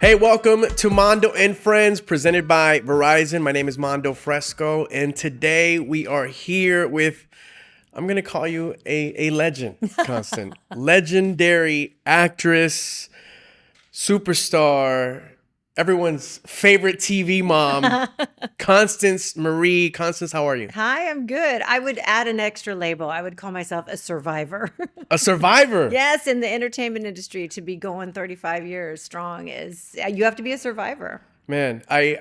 Hey, welcome to Mando and Friends, presented by Verizon. My name is Mando Fresco, and today we are here with, I'm going to call you a legend, Constant. Legendary actress, superstar, everyone's favorite TV mom, Constance Marie. Constance, how are you? Hi, I'm good. I would add an extra label. I would call myself a survivor. A survivor. Yes, in the entertainment industry, to be going 35 years strong is you have to be a survivor. Man, I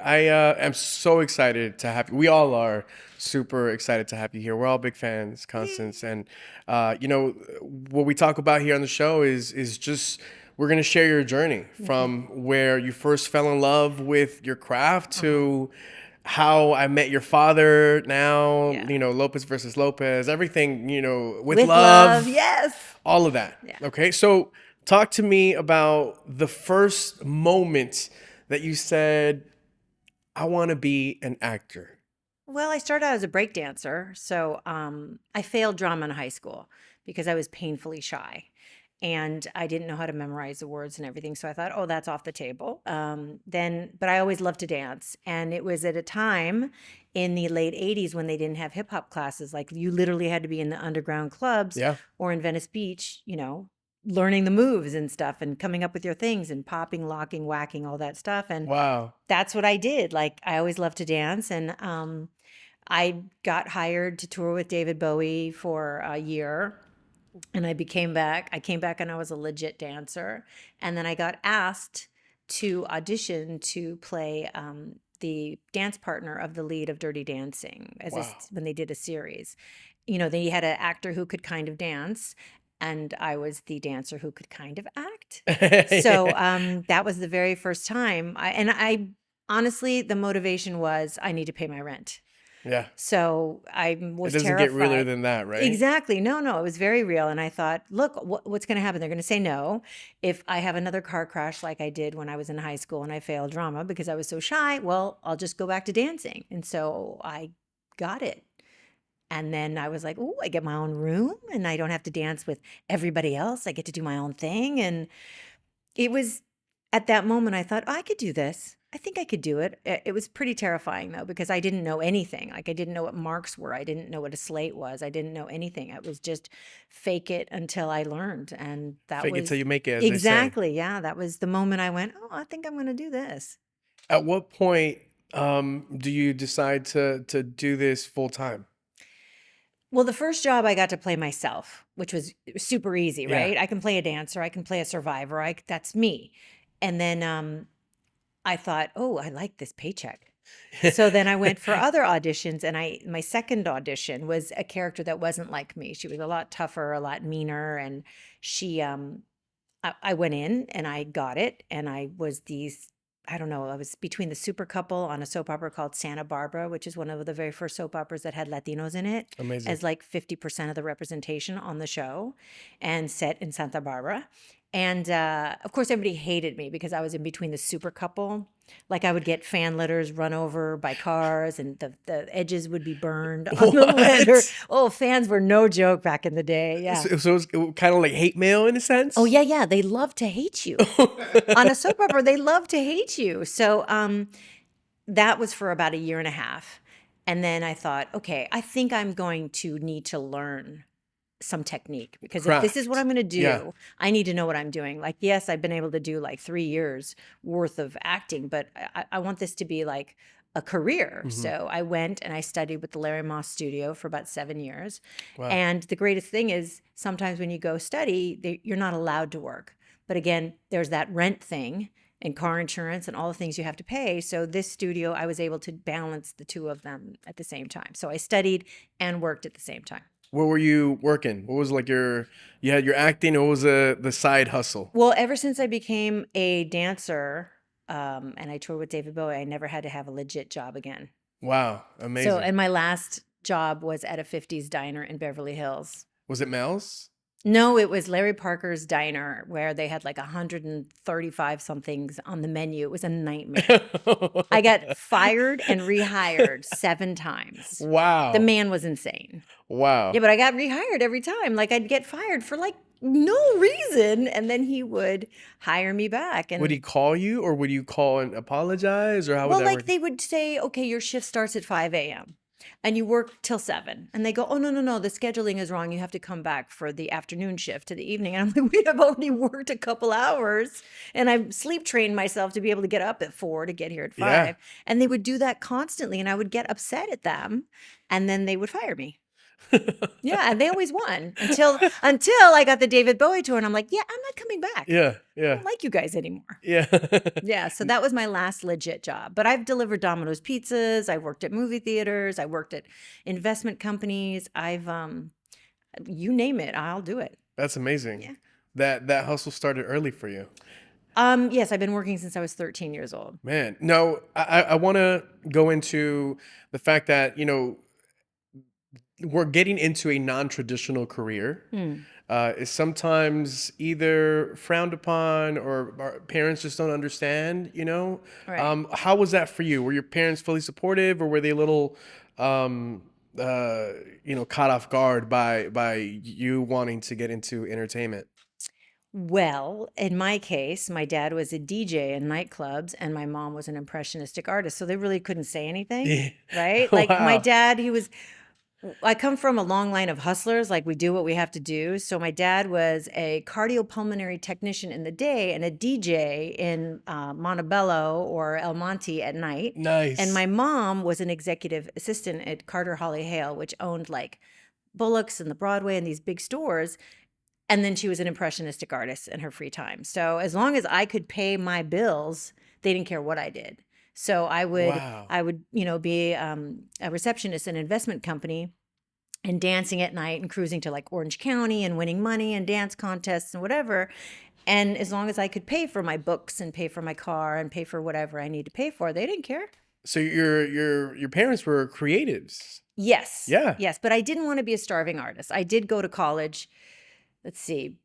am so excited to have you. We all are super excited to have you here. We're all big fans, Constance, and what we talk about here on the show is just we're gonna share your journey from where you first fell in love with your craft to how I met your father. Now, Yeah. Lopez versus Lopez, everything, with With love, love, yes. all of that. Yeah. Okay, so talk to me about the first moment that you said, I want to be an actor. Well, I started out as a break dancer, so I failed drama in high school because I was painfully shy. And I didn't know how to memorize the words and everything. So I thought, oh, that's off the table. But I always loved to dance. And it was at a time in the late 80s when they didn't have hip hop classes. Like you literally had to be in the underground clubs Yeah. or in Venice Beach, learning the moves and stuff and coming up with your things and popping, locking, whacking, all that stuff. And Wow. that's what I did. Like I always loved to dance. And I got hired to tour with David Bowie for a year. And I came back and I was a legit dancer. And then I got asked to audition to play the dance partner of the lead of Dirty Dancing Wow. when they did a series. They had an actor who could kind of dance, and I was the dancer who could kind of act. So that was the very first time. I honestly, the motivation was I need to pay my rent. Yeah. So I was It doesn't get realer terrified. than that, right? Exactly. No, it was very real. And I thought, look, what's going to happen? They're going to say no. If I have another car crash like I did when I was in high school and I failed drama because I was so shy, well, I'll just go back to dancing. And so I got it. And then I was like, oh, I get my own room and I don't have to dance with everybody else. I get to do my own thing. And it was at that moment I thought, oh, I could do this. I think I could do it. It was pretty terrifying though, because I didn't know anything. Like I didn't know what marks were. I didn't know what a slate was. I didn't know anything. It was just fake it until I learned. And that Fake it till was you make it, as they say. exactly, yeah. That was the moment I went, oh, I think I'm going to do this. At what point do you decide to do this full time? Well, the first job I got to play myself, which was super easy, Yeah. right? I can play a dancer, I can play a survivor. That's me. And then I thought, oh, I like this paycheck. So then I went for other auditions, and my second audition was a character that wasn't like me. She was a lot tougher, a lot meaner, and I went in and I got it, and I was I don't know, I was between the super couple on a soap opera called Santa Barbara, which is one of the very first soap operas that had Latinos in it, Amazing. as like 50% of the representation on the show, and set in Santa Barbara. And of course, everybody hated me because I was in between the super couple. Like I would get fan letters run over by cars, and the edges would be burned on the letter. Oh, fans were no joke back in the day. Yeah. So it's kind of like hate mail in a sense? Oh, yeah. They love to hate you. On a soap opera, they love to hate you. So that was for about a year and a half. And then I thought, okay, I think I'm going to need to learn some technique, because if this is what I'm going to do, Yeah. I need to know what I'm doing. Like, yes, I've been able to do like 3 years worth of acting, but I want this to be like a career. So I went and I studied with the Larry Moss Studio for about 7 years. Wow. And the greatest thing is sometimes when you go study, you're not allowed to work. But again, there's that rent thing and car insurance and all the things you have to pay. So this studio, I was able to balance the two of them at the same time. So I studied and worked at the same time. Where were you working? What was like you had your acting, what was the side hustle? Well, ever since I became a dancer, and I toured with David Bowie, I never had to have a legit job again. Wow, amazing. So, and my last job was at a 50s diner in Beverly Hills. Was it Mel's? No, it was Larry Parker's Diner, where they had like 135 somethings on the menu. It was a nightmare. I got fired and rehired 7 times. Wow. The man was insane. Wow. Yeah, but I got rehired every time. Like I'd get fired for like no reason. And then he would hire me back. Would he And call you, or would you call and apologize, or how would well, that like work? they would say, okay, your shift starts at 5 a.m. and you work till 7. And they go, oh, no, no, no, the scheduling is wrong. You have to come back for the afternoon shift to the evening. And I'm like, we have already worked a couple hours and I've sleep trained myself to be able to get up at 4 to get here at Yeah. 5. And they would do that constantly. And I would get upset at them and then they would fire me. Yeah, and they always won until I got the David Bowie tour, and I'm like, yeah, I'm not coming back. Yeah, I yeah, don't like you guys anymore. yeah. Yeah, so that was my last legit job. But I've delivered Domino's pizzas. I worked at movie theaters. I worked at investment companies. I've you name it, I'll do it. That's amazing. Yeah. That hustle started early for you. Yes, I've been working since I was 13 years old. Man, no, I want to go into the fact that, we're getting into a non-traditional career. Is sometimes either frowned upon or our parents just don't understand, Right. How was that for you? Were your parents fully supportive, or were they a little, caught off guard by you wanting to get into entertainment? Well, in my case, my dad was a DJ in nightclubs and my mom was an impressionistic artist. So they really couldn't say anything, Yeah. right? Like my Wow. dad, I come from a long line of hustlers, like we do what we have to do. So my dad was a cardiopulmonary technician in the day and a DJ in Montebello or El Monte at night. And Nice. my mom was an executive assistant at Carter Hawley Hale, which owned like Bullock's and the Broadway and these big stores. And then she was an impressionistic artist in her free time. So as long as I could pay my bills, they didn't care what I did. So Wow. I would, be a receptionist in an investment company and dancing at night and cruising to like Orange County and winning money and dance contests and whatever. And as long as I could pay for my books and pay for my car and pay for whatever I need to pay for, they didn't care. So your parents were creatives. Yes. Yeah. Yes. But I didn't want to be a starving artist. I did go to college. Let's see.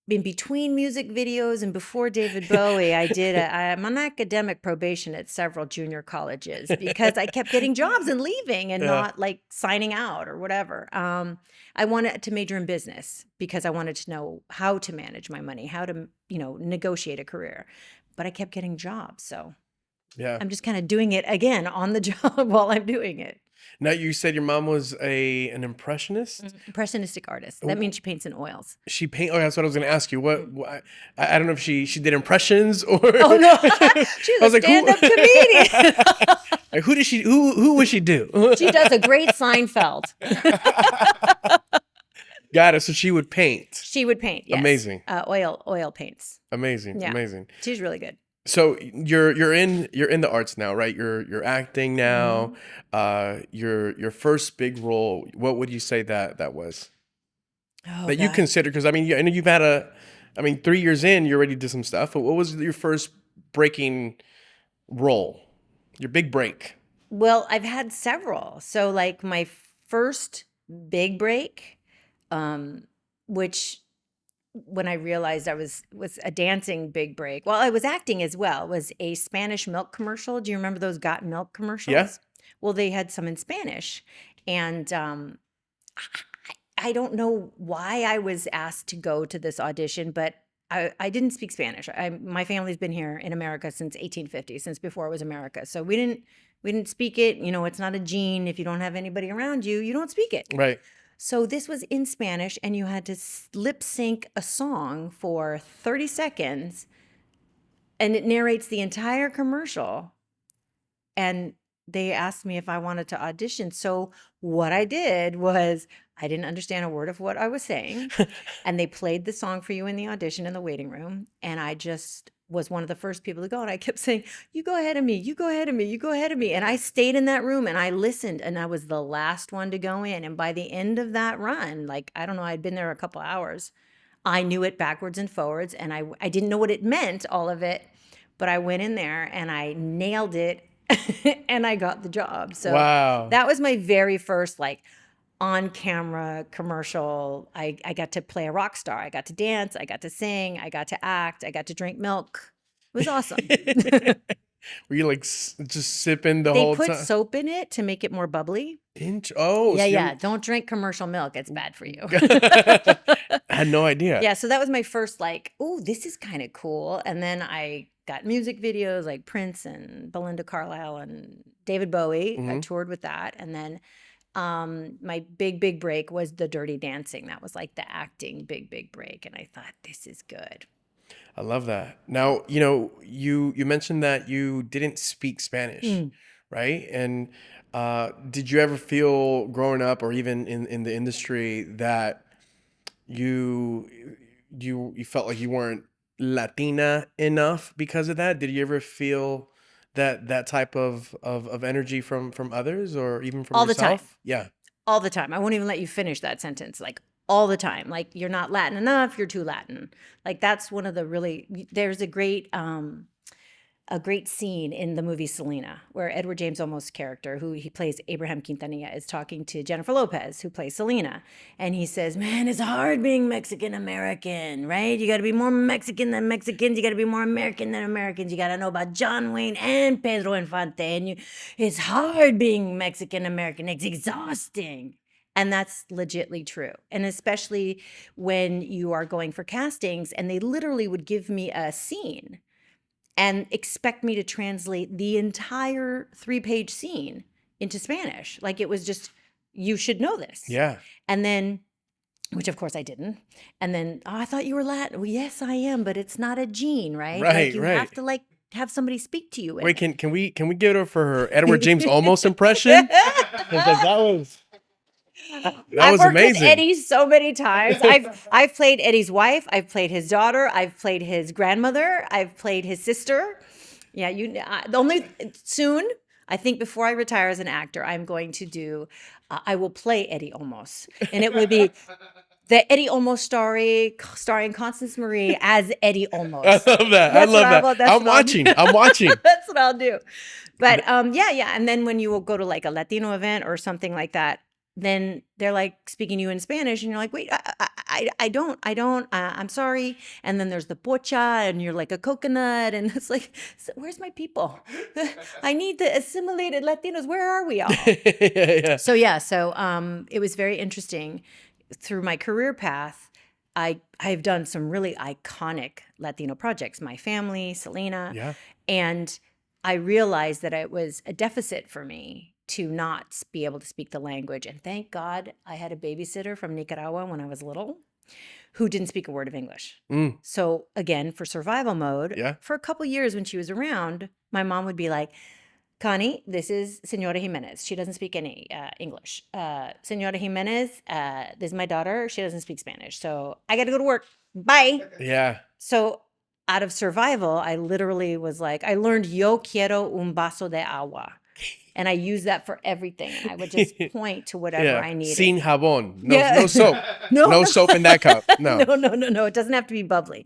In between music videos and before David Bowie, I'm on academic probation at several junior colleges because I kept getting jobs and leaving and Yeah. not like signing out or whatever. I wanted to major in business because I wanted to know how to manage my money, how to, negotiate a career. But I kept getting jobs. So Yeah. I'm just kind of doing it again on the job while I'm doing it. Now, you said your mom was an impressionist. Impressionistic artist. That means she paints in oils. She paint. Oh, that's what I was going to ask you. I don't know if she did impressions or. Oh no, she's I was a like, stand-up comedian. Like, who did she? Who would she do? She does a great Seinfeld. Got it. So she would paint. She would paint. Yes. Amazing. Oil paints. Amazing. Yeah. Amazing. She's really good. So you're in the arts now, right? You're acting now. Your first big role. What would you say that was? Oh, That you God. consider, because I know you've had 3 years in, you already did some stuff, but what was your first breaking role? Your big break? Well, I've had several. So like my first big break, which when I realized I was a dancing big break. Well, I was acting as well. Was a Spanish milk commercial. Do you remember those Got Milk commercials? Yeah. Well, they had some in Spanish, and I don't know why I was asked to go to this audition, but I didn't speak Spanish. My family's been here in America since 1850, since before it was America. So we didn't speak it. It's not a gene. If you don't have anybody around you, you don't speak it. Right. So this was in Spanish, and you had to lip sync a song for 30 seconds, and it narrates the entire commercial. And they asked me if I wanted to audition. So what I did was I didn't understand a word of what I was saying, and they played the song for you in the audition in the waiting room, and I just was one of the first people to go, and I kept saying, you go ahead of me, you go ahead of me, you go ahead of me. And I stayed in that room and I listened, and I was the last one to go in. And by the end of that run, like, I don't know, I'd been there a couple hours. I knew it backwards and forwards, and I didn't know what it meant, all of it, but I went in there and I nailed it and I got the job. So Wow. that was my very first like on camera commercial. I got to play a rock star. I got to dance. I got to sing. I got to act. I got to drink milk. It was awesome. Were you like just sipping the They whole put time? soap in it to make it more bubbly. Oh, Yeah, so yeah. Don't drink commercial milk. It's bad for you. I had no idea. Yeah, so that was my first like, oh, this is kind of cool. And then I got music videos like Prince and Belinda Carlisle and David Bowie. I Hmm. toured with that. And then my big break was the Dirty Dancing. That was like the acting big break. And I thought, this is good. I love that. Now, you mentioned that you didn't speak Spanish, Mm. right? And did you ever feel growing up or even in the industry that you you felt like you weren't Latina enough because of that? Did you ever feel that type of energy from others or even from All the time. yourself? Yeah. All the time. I won't even let you finish that sentence. Like all the time. Like you're not Latin enough, you're too Latin. Like that's one of the really there's a great scene in the movie Selena where Edward James Olmos' character, who he plays Abraham Quintanilla, is talking to Jennifer Lopez, who plays Selena. And he says, man, it's hard being Mexican American, right? You got to be more Mexican than Mexicans. You got to be more American than Americans. You got to know about John Wayne and Pedro Infante. And it's hard being Mexican American. It's exhausting. And that's legitly true. And especially when you are going for castings and they literally would give me a scene and expect me to translate the entire 3-page scene into Spanish. Like it was just, you should know this. Yeah. And then, which of course I didn't. And then, oh, I thought you were Latin. Well, yes, I am, but it's not a gene, right? Right, Like you right. have to like have somebody speak to you. Wait, can we give it up for her Edward James Olmos impression? Because that I've was worked amazing. with Eddie so many times. I've played Eddie's wife. I've played his daughter. I've played his grandmother. I've played his sister. Yeah, soon. I think before I retire as an actor, I'm going to do. I will play Eddie Olmos, and it would be the Eddie Olmos story starring Constance Marie as Eddie Olmos. I love that. I love that. I'm watching. I'm watching. That's what I'll do. But yeah. And then when you will go to like a Latino event or something like that, then they're like speaking to you in Spanish and you're like, wait, I don't, I'm sorry. And then there's the pocha and you're like a coconut. And it's like, where's my people? I need the assimilated Latinos. Where are we all? Yeah. So it was very interesting. Through my career path, I've done some really iconic Latino projects, My Family, Selena. Yeah. And I realized that it was a deficit for me to not be able to speak the language. And thank God I had a babysitter from Nicaragua when I was little who didn't speak a word of English. Mm. So again, for survival mode, Yeah. for a couple years when she was around, my mom would be like, Connie, this is Senora Jimenez. She doesn't speak any English. Senora Jimenez, this is my daughter. She doesn't speak Spanish. So I got to go to work. Bye. Yeah. So out of survival, I literally was like, I learned yo quiero un vaso de agua. And I use that for everything. And I would just point to whatever I needed. Sin jabón. No soap. No, no soap in that cup. No. No. It doesn't have to be bubbly.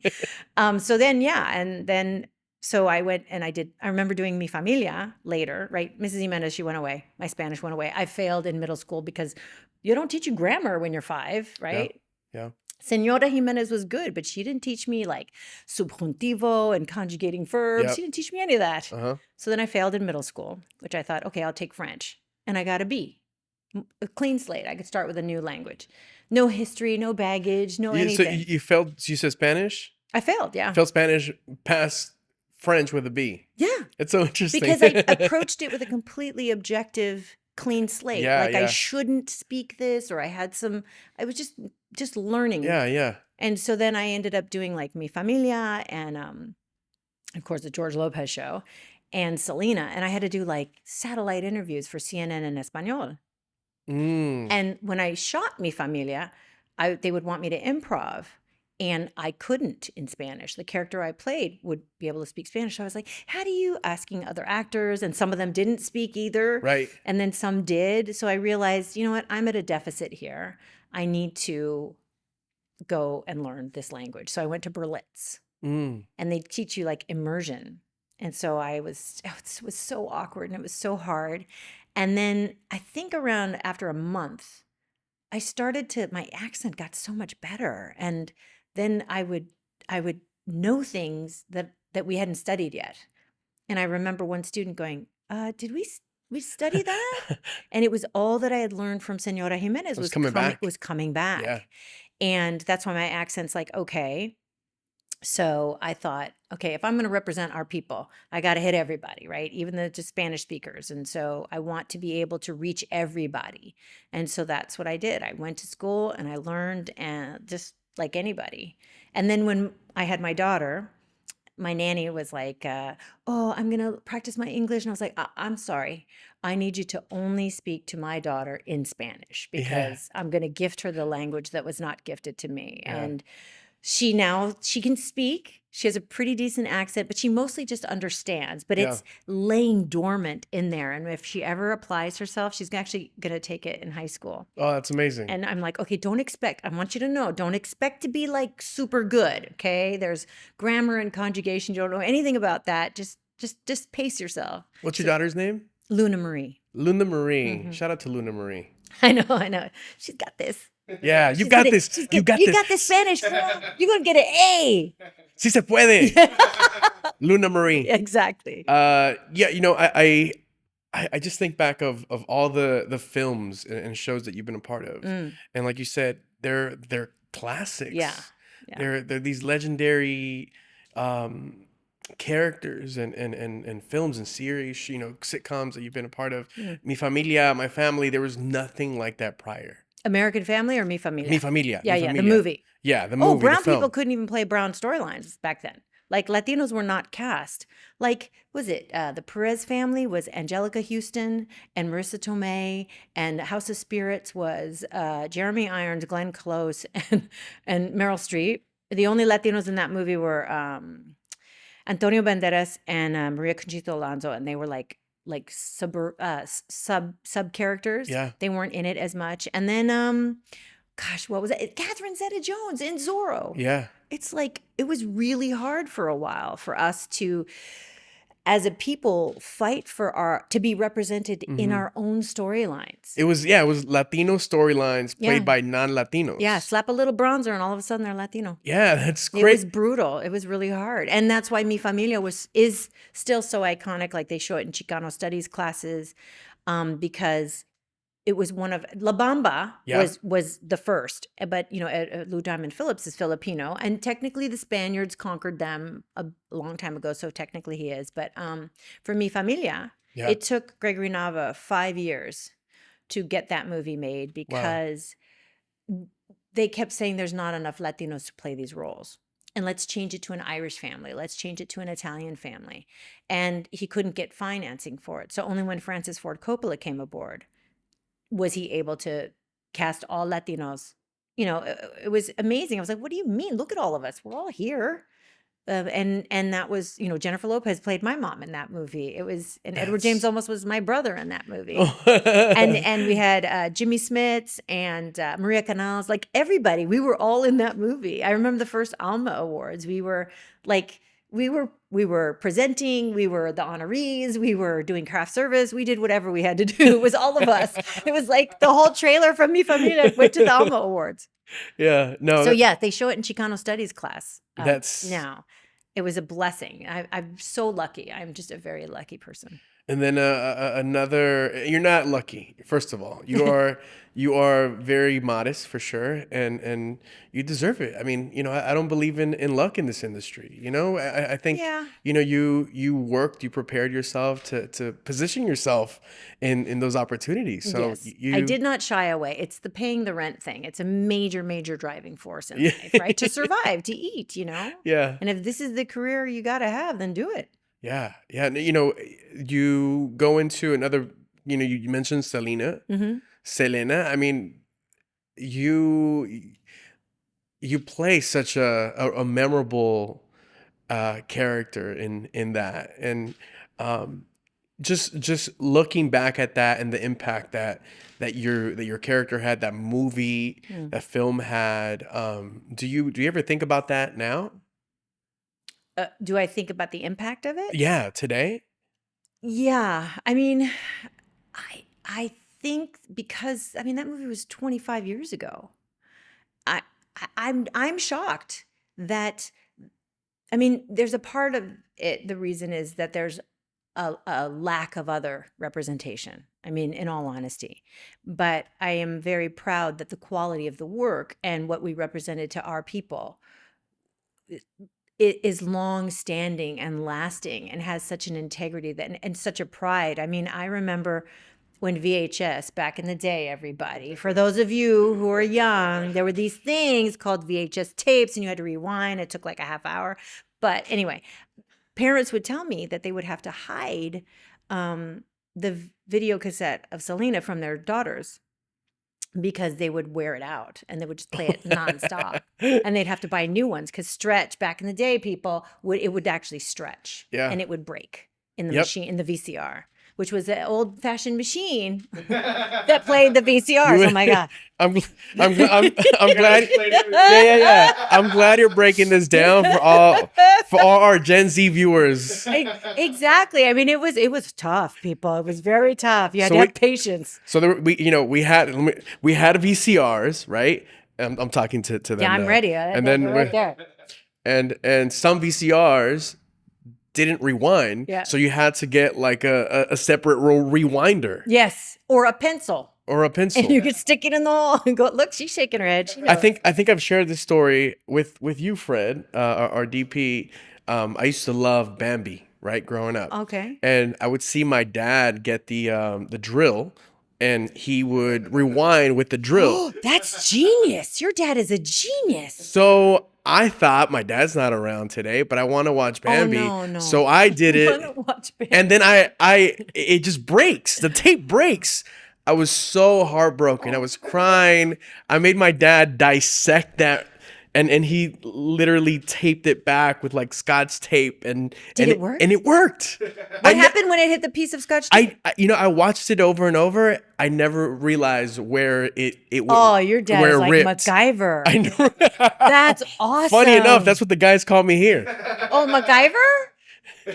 So I went and I remember doing Mi Familia later, right? Mrs. Jimenez, she went away. My Spanish went away. I failed in middle school because you don't teach you grammar when you're 5, right? Yeah. Senora Jimenez was good, but she didn't teach me like subjuntivo and conjugating verbs. Yep. She didn't teach me any of that. Uh-huh. So then I failed in middle school, which I thought, okay, I'll take French. And I got a B. A clean slate. I could start with a new language. No history, no baggage, no anything. So you failed, you said Spanish? I failed, yeah. Failed Spanish, passed French with a B. Yeah. It's so interesting. Because I approached it with a completely objective, clean slate. I shouldn't speak this, or I was just learning. Yeah. And so then I ended up doing like Mi Familia and of course the George Lopez Show and Selena. And I had to do like satellite interviews for CNN in Espanol. And when I shot Mi Familia, they would want me to improv. And I couldn't in Spanish. The character I played would be able to speak Spanish. So I was like, how do you, asking other actors, and some of them didn't speak either. Right. And then some did. So I realized, you know what, I'm at a deficit here. I need to go and learn this language. So I went to Berlitz and they teach you like immersion. And so it was so awkward and it was so hard. And then I think around after a month, my accent got so much better. And then I would know things that we hadn't studied yet. And I remember one student going, did we study that? And it was all that I had learned from Senora Jimenez was coming back. Yeah. And that's why my accent's like, okay. So I thought, okay, if I'm going to represent our people, I got to hit everybody, right? Even the just Spanish speakers. And so I want to be able to reach everybody. And so that's what I did. I went to school and I learned, and just like anybody. And then when I had my daughter, my nanny was like, oh, I'm going to practice my English. And I was like, I'm sorry. I need you to only speak to my daughter in Spanish, Yeah. because I'm going to gift her the language that was not gifted to me. Yeah. And she can speak. She has a pretty decent accent, but she mostly just understands. But Yeah. it's laying dormant in there. And if she ever applies herself, she's actually going to take it in high school. Oh, that's amazing. And I'm like, okay, I want you to know, don't expect to be like super good. Okay. There's grammar and conjugation. You don't know anything about that. Just pace yourself. What's your So, daughter's name? Luna Marie. Luna Marie. Shout out to Luna Marie. I know. She's got this. Yeah, you She's got gonna- this. she's You gonna- got you this. got this Spanish. Girl. You're going to get an A. Si se puede. Luna Marie. Exactly. Yeah, you know, I just think back of all the films and shows that you've been a part of, and like you said, they're classics. Yeah. They're these legendary characters and films and series, you know, sitcoms that you've been a part of. Mi Familia, My Family. There was nothing like that prior. American Family or Mi Familia? Mi Familia. Yeah, Mi yeah, the Familia. movie. Yeah, the movie. Oh, brown the film. people couldn't even play brown storylines back then. Like Latinos were not cast. Like, was it the Perez family was Angelica Houston and Marissa Tomei, and House of Spirits was Jeremy Irons, Glenn Close, and Meryl Streep. The only Latinos in that movie were Antonio Banderas and Maria Conchita Alonso, and they were like sub characters. Yeah. They weren't in it as much. And then gosh, what was it? Catherine Zeta-Jones in Zorro. Yeah. It's like it was really hard for a while for us to, as a people, fight for to be represented in our own storylines. It was Latino storylines played Yeah. by non-Latinos. Yeah, slap a little bronzer and all of a sudden they're Latino. Yeah, that's It great. was brutal. It was really hard. And that's why Mi Familia is still so iconic. Like they show it in Chicano studies classes, because it was one of La Bamba Yeah. was the first. But you know, Lou Diamond Phillips is Filipino, and technically the Spaniards conquered them a long time ago. So technically he is. But for Mi Familia, Yeah. it took Gregory Nava 5 years to get that movie made, because they kept saying there's not enough Latinos to play these roles. And let's change it to an Irish family. Let's change it to an Italian family. And he couldn't get financing for it. So only when Francis Ford Coppola came aboard was he able to cast all Latinos. You know, it was amazing. I was like, what do you mean? Look at all of us. We're all here. And that was, you know, Jennifer Lopez played my mom in that movie. It was, and Edward James almost was my brother in that movie. And we had Jimmy Smits and Maria Canals, like everybody. We were all in that movie. I remember the first Alma Awards. We were like, we were presenting, we were the honorees, we were doing craft service, we did whatever we had to do. It was all of us. It was like the whole trailer from Mi Familia went to the Alma Awards. Yeah. No. So yeah, they show it in Chicano studies class. That's now. It was a blessing. I'm so lucky. I'm just a very lucky person. And then another. You're not lucky. First of all, you are very modest for sure, and you deserve it. I mean, you know, I don't believe in luck in this industry. You know, I think Yeah. you know you worked, you prepared yourself to position yourself in those opportunities. So Yes. I did not shy away. It's the paying the rent thing. It's a major, major driving force in Yeah. life, right? To survive, to eat, you know? Yeah. And if this is the career you got to have, then do it. Yeah. Yeah. And, you know, you go into another. You know, you mentioned Selena. Mm-hmm. Selena. I mean, you play such a memorable character in that, and just looking back at that and the impact that your character had, that movie, that film had. Do you ever think about that now? Do I think about the impact of it? Yeah, today. Yeah. I mean, I think because I mean that movie was 25 years ago. I'm shocked that I mean there's a part of it. The reason is that there's a lack of other representation. I mean, in all honesty. But I am very proud that the quality of the work and what we represented to our people, it is long standing and lasting and has such an integrity that and such a pride. I mean, I remember when VHS back in the day, everybody, for those of you who are young, there were these things called VHS tapes and you had to rewind. It took like a half hour. But anyway, parents would tell me that they would have to hide the video cassette of Selena from their daughters because they would wear it out and they would just play it nonstop. And they'd have to buy new ones because stretch back in the day, people would actually stretch Yeah. and it would break in the Yep. machine, in the VCR, which was an old fashioned machine that played the VCRs. Oh my God. I'm glad. Yeah. I'm glad you're breaking this down for all our Gen Z viewers. Exactly. I mean, it was tough, people. It was very tough. You had to have patience. So we had VCRs, right? I'm talking to them. Yeah, I'm now. ready. And then right there. And some VCRs didn't rewind, Yeah. so you had to get like a separate rewinder. Yes, or a pencil. Or a pencil. And you could stick it in the hole and go, look, she's shaking her head. She knows. I think I've shared this story with you, Fred, our DP. I used to love Bambi, right, growing up. Okay. And I would see my dad get the drill, and he would rewind with the drill. That's genius. Your dad is a genius. So I thought my dad's not around today, but I want to watch Bambi. No. So I did it. I want to watch Bambi. And then it just breaks. The tape breaks. I was so heartbroken. I was crying. I made my dad dissect that, and he literally taped it back with like Scotch tape. And Did it work? And it worked. What happened when it hit the piece of Scotch tape? I watched it over and over. I never realized where it went. Oh, your dad where is it like ripped. MacGyver. I know. That's awesome. Funny enough, that's what the guys call me here. Oh, MacGyver?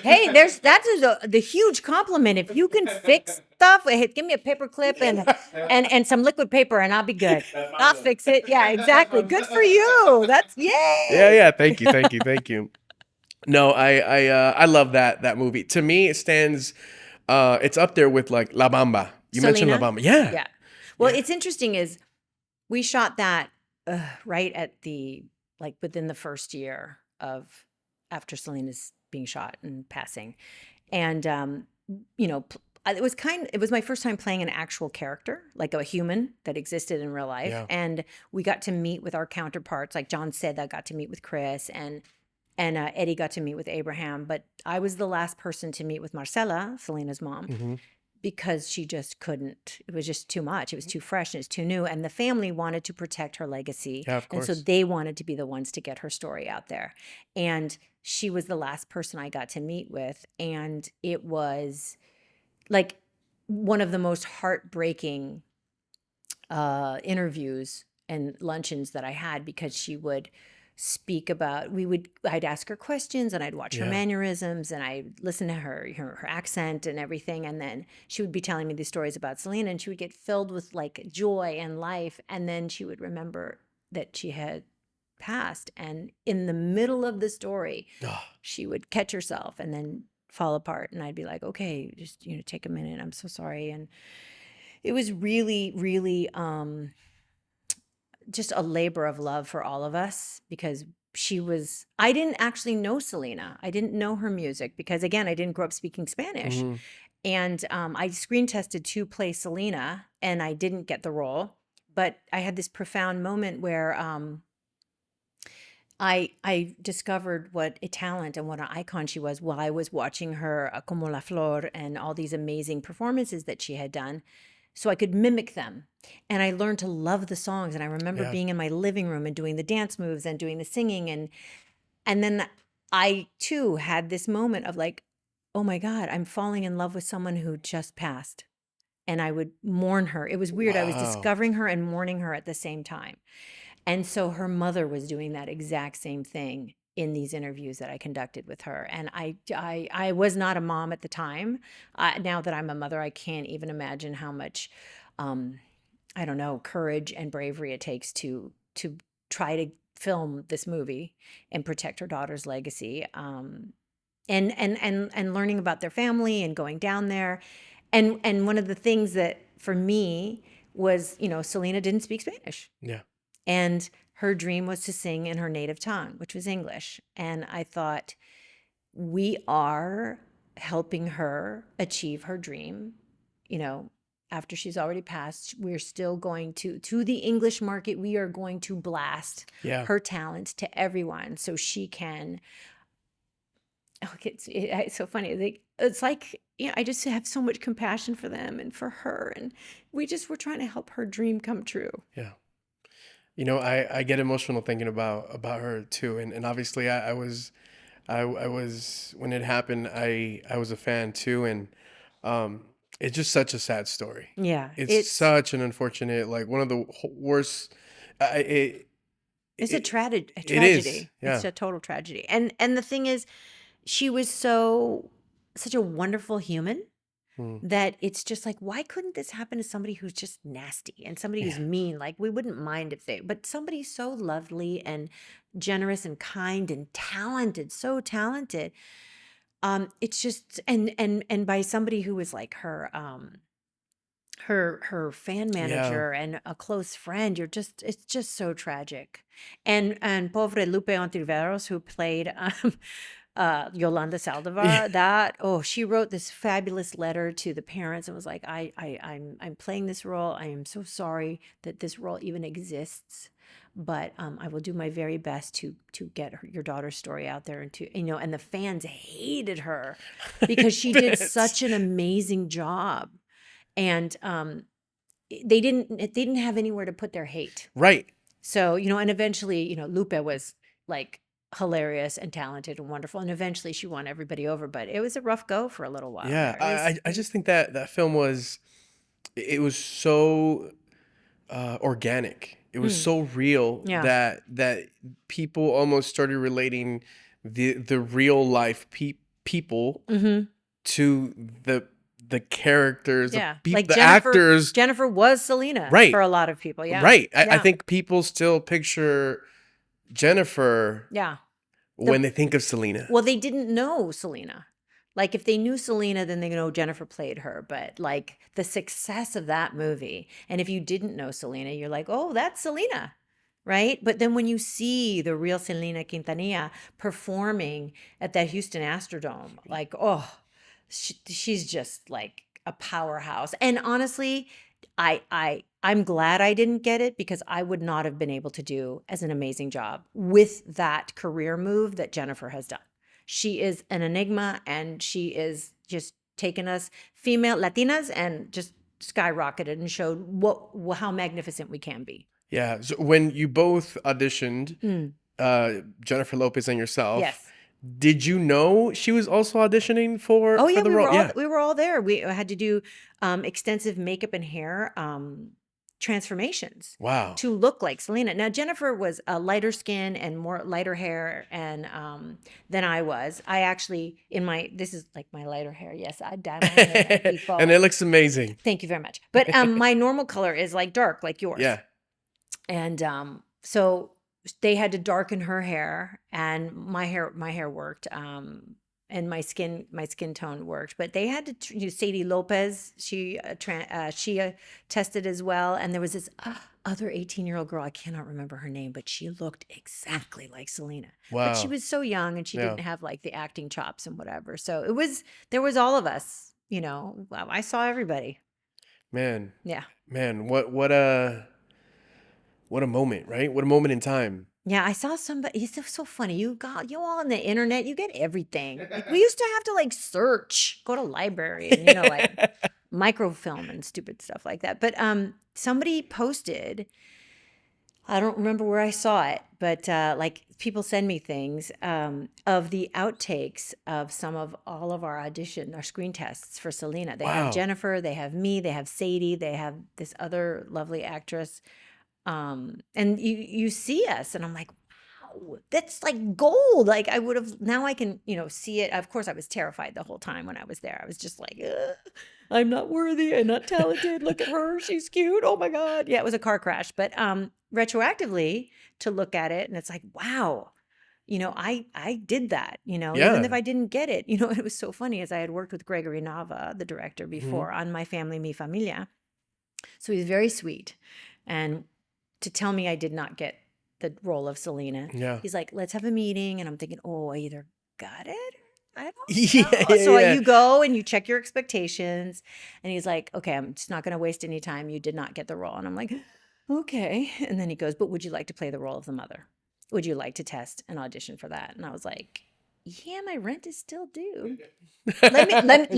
Hey, that's the huge compliment. If you can fix stuff, hey, give me a paper clip and some liquid paper and I'll be good. I'll fix it. Yeah, exactly. Good for you. That's yay. Yeah. Thank you. No, I love that movie. To me, it stands. It's up there with like La Bamba. You mentioned La Bamba. Yeah. Yeah. Well, it's interesting is we shot that right at within the first year of after Selena's being shot and passing. And, it was my first time playing an actual character, like a human that existed in real life. Yeah. And we got to meet with our counterparts, like John Seda got to meet with Chris and Eddie got to meet with Abraham. But I was the last person to meet with Marcela, Selena's mom, Mm-hmm. because she just couldn't. It was just too much. It was too fresh and it's too new. And the family wanted to protect her legacy. Yeah, of course. And so they wanted to be the ones to get her story out there. And she was the last person I got to meet with. And it was like one of the most heartbreaking interviews and luncheons that I had, because she would speak about, I'd ask her questions and I'd watch her Yeah. mannerisms and I'd listen to her accent and everything. And then she would be telling me these stories about Selena and she would get filled with like joy and life. And then she would remember that she had passed. And in the middle of the story, she would catch herself and then fall apart. And I'd be like, okay, just, take a minute. I'm so sorry. And it was really, really, just a labor of love for all of us, because I didn't actually know Selena. I didn't know her music because, again, I didn't grow up speaking Spanish. Mm-hmm. And I screen tested to play Selena and I didn't get the role. But I had this profound moment where I discovered what a talent and what an icon she was while I was watching her Como la Flor and all these amazing performances that she had done. So I could mimic them. And I learned to love the songs. And I remember being in my living room and doing the dance moves and doing the singing. And then I too had this moment of like, oh my God, I'm falling in love with someone who just passed. And I would mourn her. It was weird. I was Wow. discovering her and mourning her at the same time. And so her mother was doing that exact same thing in these interviews that I conducted with her. And I was not a mom at the time. Now that I'm a mother, I can't even imagine how much, I don't know, courage and bravery it takes to try to film this movie and protect her daughter's legacy. And learning about their family and going down there. And one of the things that for me was, Selena didn't speak Spanish. Yeah. And her dream was to sing in her native tongue, which was English. And I thought, we are helping her achieve her dream, after she's already passed. We're still going to the English market, we are going to blast Yeah. her talent to everyone so she can. Oh, it's so funny. It's like, I just have so much compassion for them and for her. And we're trying to help her dream come true. Yeah. I get emotional thinking about her too. And obviously I was when it happened, I was a fan too. And it's just such a sad story. Yeah. It's such an unfortunate, like one of the worst. It's a It tragedy. it is. It's Yeah. a total tragedy. And the thing is, she was such a wonderful human Mm. that it's just like, why couldn't this happen to somebody who's just nasty and somebody who's Yeah. mean? Like, we wouldn't mind but somebody so lovely and generous and kind and talented, so talented. It's just, and by somebody who was like her fan Yeah. manager and a close friend. It's just so tragic. And pobre Lupe Ontiveros, who played Yolanda Yeah. Saldivar, she wrote this fabulous letter to the parents and was like, I'm playing this role. I am so sorry that this role even exists, but I will do my very best to get your daughter's story out there, and and the fans hated her because she did Bet. such an amazing job. And they didn't have anywhere to put their hate. Right. So, and eventually, Lupe was like hilarious and talented and wonderful. And eventually she won everybody over, but it was a rough go for a little while Yeah. there. I just think that film was, it was so organic. It was so real Yeah. that people almost started relating the real life people Mm-hmm. to the characters, Yeah. the Like the Jennifer, actors. Jennifer was Selena Right. for a lot of people. Yeah. Right. I Yeah. think people still picture Jennifer Yeah. when they think of Selena. Well, they didn't know Selena. Like, if they knew Selena, then they know Jennifer played her. But like the success of that movie, and if you didn't know Selena, you're like, oh, that's Selena, right? But then when you see the real Selena Quintanilla performing at that Houston Astrodome, like, she's just like a powerhouse. And honestly, I'm glad I didn't get it, because I would not have been able to do as an amazing job with that career move that Jennifer has done. She is an enigma, and she is just taken us female Latinas and just skyrocketed and showed how magnificent we can be. Yeah. So when you both auditioned, Jennifer Lopez and yourself, Yes. did you know she was also auditioning for Oh yeah, the role? we were all there. We had to do extensive makeup and hair transformations Wow. to look like Selena. Now Jennifer was a lighter skin and more lighter hair and than I was. I actually this is like my lighter hair. Yes, I dye my hair by default. And it looks amazing. Thank you very much. But my normal color is like dark, like yours. Yeah. And so they had to darken her hair, and my hair worked. And my skin tone worked, but they had to use Sadie Lopez. She tested as well, and there was this other 18-year-old girl. I cannot remember her name, but she looked exactly like Selena. Wow. But she was so young, and she Yeah. didn't have like the acting chops and whatever. So there was all of us. Wow, I saw everybody. Man. Yeah. Man, what a moment, right? What a moment in time. Yeah, I saw somebody. It's so funny. You all on the internet. You get everything. Like, we used to have to like search, go to library, and like microfilm and stupid stuff like that. But somebody posted. I don't remember where I saw it, but like people send me things of the outtakes of all of our screen tests for Selena. They Wow. have Jennifer, they have me, they have Sadie, they have this other lovely actress. And you see us, and I'm like, wow, that's like gold. Like, I would have, now I can, see it. Of course, I was terrified the whole time when I was there. I was just like, I'm not worthy. I'm not talented. Look at her. She's cute. Oh my God. Yeah, it was a car crash. But retroactively to look at it, and it's like, wow, I did that, even if Yeah. I didn't get it. It was so funny as I had worked with Gregory Nava, the director, Hmm. before on My Family, Mi Familia. So he's very sweet. And to tell me I did not get the role of Selena, Yeah. he's like, let's have a meeting. And I'm thinking, oh, I either got it or I don't Yeah, know. yeah, So yeah. you go and you check your expectations. And he's like, okay, I'm just not going to waste any time. You did not get the role. And I'm like, okay. And then he goes, but would you like to play the role of the mother? Would you like to test an audition for that? And I was like, yeah, my rent is still due. Let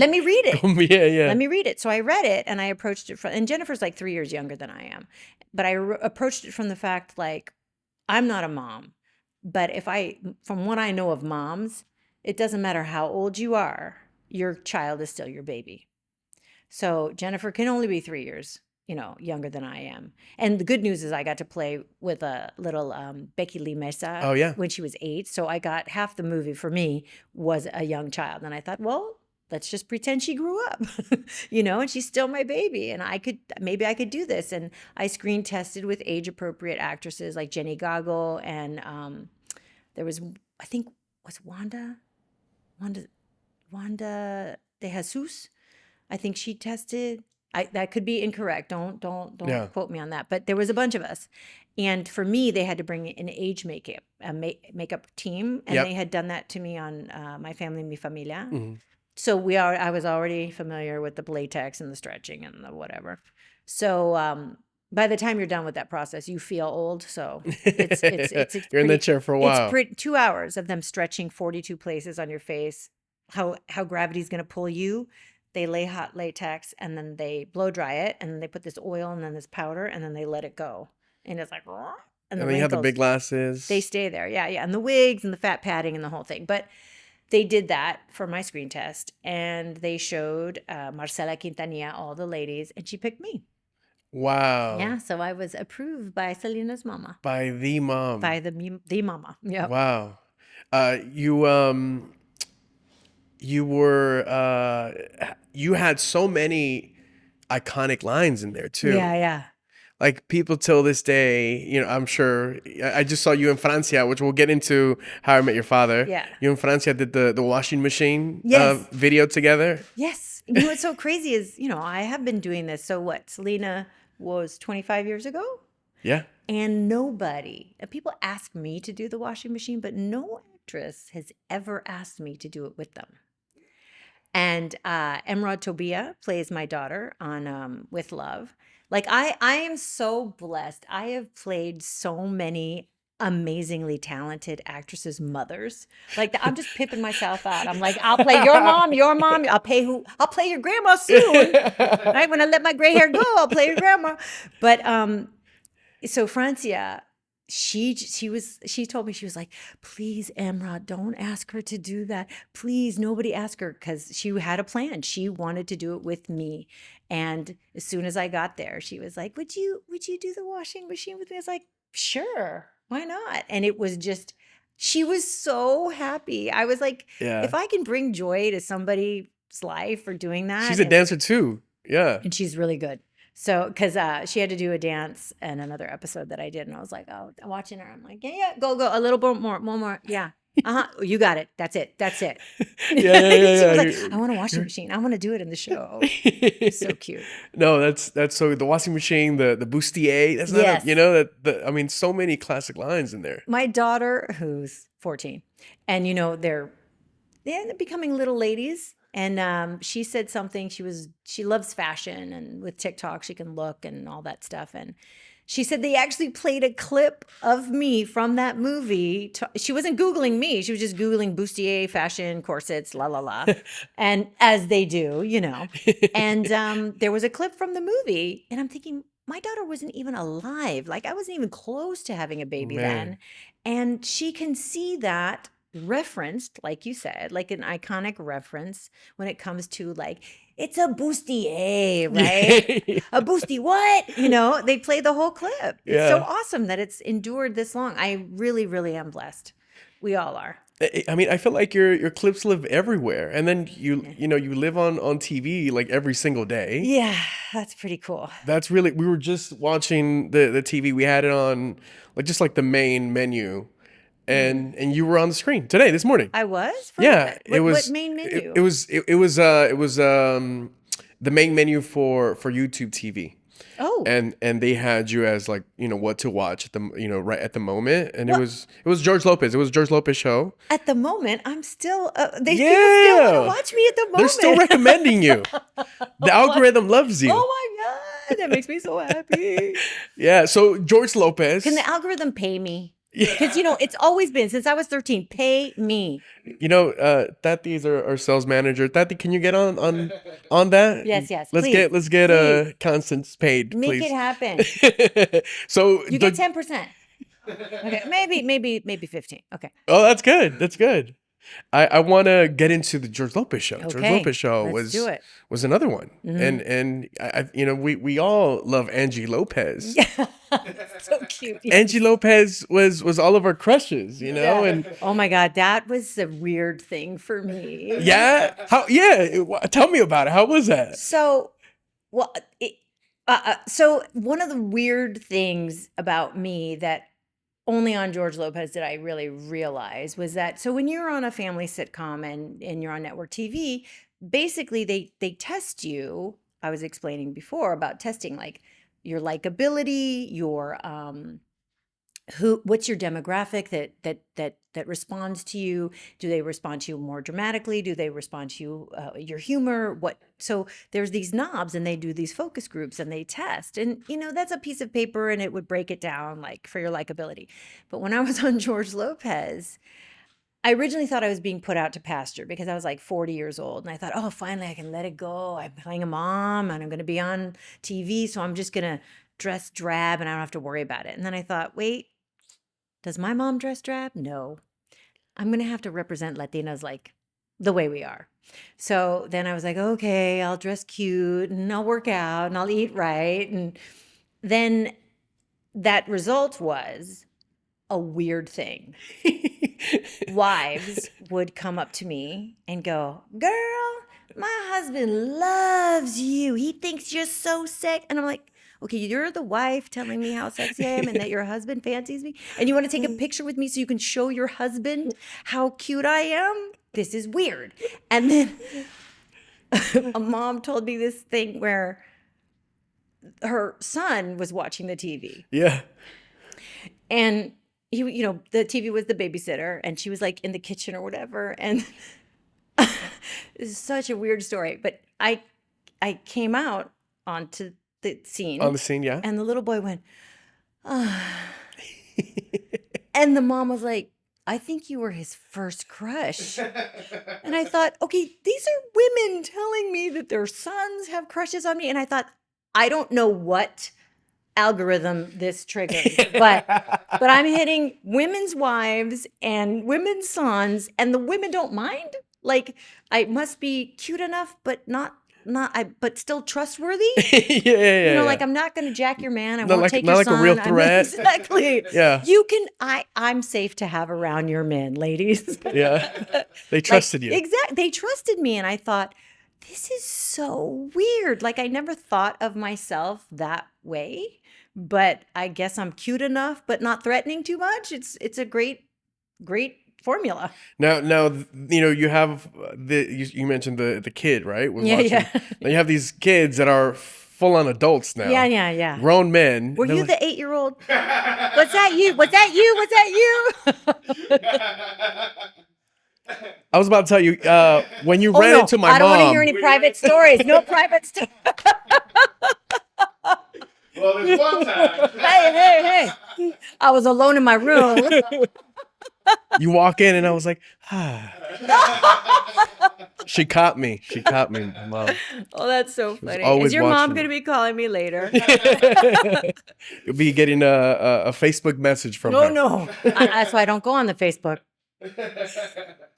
me read it. Yeah, yeah. Let me read it. So I read it and I approached it and Jennifer's like 3 years younger than I am, but I approached it from the fact like, I'm not a mom, but from what I know of moms, it doesn't matter how old you are, your child is still your baby. So Jennifer can only be 3 years, younger than I am. And the good news is I got to play with a little Becky Lee Mesa Oh, yeah. when she was 8. So I got half the movie for me was a young child. And I thought, well, let's just pretend she grew up, and she's still my baby. And maybe I could do this. And I screen tested with age appropriate actresses like Jenny Goggle. And there was, I think, was Wanda de Jesus. I think she tested. That could be incorrect. Don't Yeah. quote me on that. But there was a bunch of us, and for me, they had to bring an age makeup team, and they Yep. had done that to me on My Family, Mi Familia. Hmm. So I was already familiar with the latex and the stretching and the whatever. So by the time you're done with that process, you feel old. So it's You're in that chair for a while. 2 hours of them stretching 42 places on your face. How gravity's going to pull you. They lay hot latex and then they blow dry it and then they put this oil and then this powder and then they let it go. And it's like, "Rah," and And the then you have the big wrinkles, they glasses. stay there. Yeah, yeah. And the wigs and the fat padding and the whole thing. But they did that for my screen test and they showed Marcela Quintanilla, all the ladies, and she picked me. Wow. Yeah, so I was approved by Selena's mama, By the mom. by the mama. Yep. Wow. You you were you had so many iconic lines in there too. Yeah, yeah. Like people till this day, I'm sure. I just saw you in Francia, which we'll get into how I met your father. Yeah. You in Francia did the washing machine Yes. video together. Yes. What's so crazy is, I have been doing this. So what? Selena was 25 years ago, Yeah. and people ask me to do the washing machine, but no actress has ever asked me to do it with them. And Emrod Tobia plays my daughter on With Love. Like I am so blessed. I have played so many amazingly talented actresses' mothers. Like I'm just pipping myself out. I'm like, I'll play your mom, your mom. I'll play your grandma soon. Right? When I let my gray hair go, I'll play your grandma. But so Francia, she told me, she was like, please, Emrod, don't ask her to do that. Please, nobody ask her, because she had a plan. She wanted to do it with me. And as soon as I got there, she was like, would you do the washing machine with me? I was like, sure, why not? And it was just, she was so happy. I was like, Yeah. if I can bring joy to somebody's life for doing that. She's a dancer too. Yeah. And she's really good. So, because she had to do a dance in another episode that I did, and I was like, oh, watching her, I'm like, yeah, go, a little bit more, one more, yeah, you got it, that's it. Yeah. She was like, I want a washing machine, I want to do it in the show. So cute. No, that's so the washing machine, the bustier. That's not Yes. I mean, so many classic lines in there. My daughter, who's 14, and they're becoming little ladies. And she said something. She loves fashion, and with TikTok she can look and all that stuff. And she said they actually played a clip of me from that movie. She wasn't Googling me. She was just Googling bustier, fashion, corsets, la la la. And as they do, And there was a clip from the movie, and I'm thinking, my daughter wasn't even alive. Like I wasn't even close to having a baby then. And she can see that referenced, like you said, like an iconic reference when it comes to like, it's a bustier, right? A bustier, what? They play the whole clip. It's so awesome that it's endured this long. I really, really am blessed. We all are. I mean, I feel like your clips live everywhere, and then you live on TV like every single day. Yeah, that's pretty cool. That's really. We were just watching the TV. We had it on like just like the main menu, and you were on the screen today, this morning. I was? For Yeah, what? it What was. main menu? It was the main menu for YouTube TV. Oh, And they had you as like, what to watch at the, right at the moment, and it well, was George Lopez. It was George Lopez show. at the moment, I'm still, people still want to Yeah, watch me at the they're still moment. recommending you. The algorithm loves you. Oh my God, that makes me so happy. Yeah. So George Lopez. Can the algorithm pay me? Yeah. Because, it's always been since I was 13, pay me. Tati's our sales manager. Tati, can you get on that? Yes, Let's please, get please. Constance paid, Make please. it happen. So You get 10%. Okay, maybe 15. Okay. oh, that's good. That's good. I want to get into the George Lopez show. George Okay, Lopez show let's do it. was another one, Mhm. and we all love Angie Lopez. Yeah, so cute. Angie Lopez was all of our crushes, Yeah. and Oh my God, that was a weird thing for me. yeah, tell me about it. How was that? So, well, so one of the weird things about me that only on George Lopez did I really realize was that, so when you're on a family sitcom and you're on network TV, basically they test you. I was explaining before about testing like your likability, your what's your demographic that responds to you. Do they respond to you more dramatically? Do they respond to you your humor? What? So there's these knobs and they do these focus groups and they test, and that's a piece of paper and it would break it down like for your likability. But when I was on George Lopez, I originally thought I was being put out to pasture because I was like 40 years old, and I thought, oh, finally I can let it go. I'm playing a mom and I'm going to be on TV, so I'm just going to dress drab and I don't have to worry about it. And then I thought, wait, does my mom dress drab? No. I'm going to have to represent Latinas like the way we are. So then I was like, okay, I'll dress cute and I'll work out and I'll eat right. And then that result was a weird thing. Wives would come up to me and go, girl, my husband loves you. He thinks you're so sexy. And I'm like, okay, you're the wife telling me how sexy I am and that your husband fancies me, and you want to take a picture with me so you can show your husband how cute I am? This is weird. And then a mom told me this thing where her son was watching the TV. Yeah. And he, the TV was the babysitter, and she was like in the kitchen or whatever. And it's such a weird story, but I came out onto the scene. On the scene, yeah. And the little boy went, ah. And the mom was like, I think you were his first crush. And I thought, okay, these are women telling me that their sons have crushes on me. And I thought, I don't know what algorithm this triggers, but I'm hitting women's wives and women's sons, and the women don't mind. Like, I must be cute enough, but but still trustworthy. Yeah. Like, I'm not going to jack your man. I Not won't like- take not your like a son. real threat. Exactly. Yeah. You can. I'm safe to have around your men, ladies. Yeah. They trusted you. Exactly. They trusted me, and I thought, this is so weird. Like, I never thought of myself that way, but I guess I'm cute enough, but not threatening too much. It's a great formula. Now, you have you mentioned the kid, right? Was Yeah, watching. yeah. Now you have these kids that are full-on adults now. Yeah. Grown men. Were They're you like, the 8-year-old? What's that you? What's that you? What's that you? I was about to tell you, when you Oh, ran no. into my I don't want to mom. hear any private stories. No private stories. Well, there's one time. Hey. I was alone in my room. You walk in and I was like, She caught me, mom. Oh, that's so funny. always Is your mom watching going to be calling me later? You'll be getting a Facebook message from her. No. That's why I don't go on the Facebook.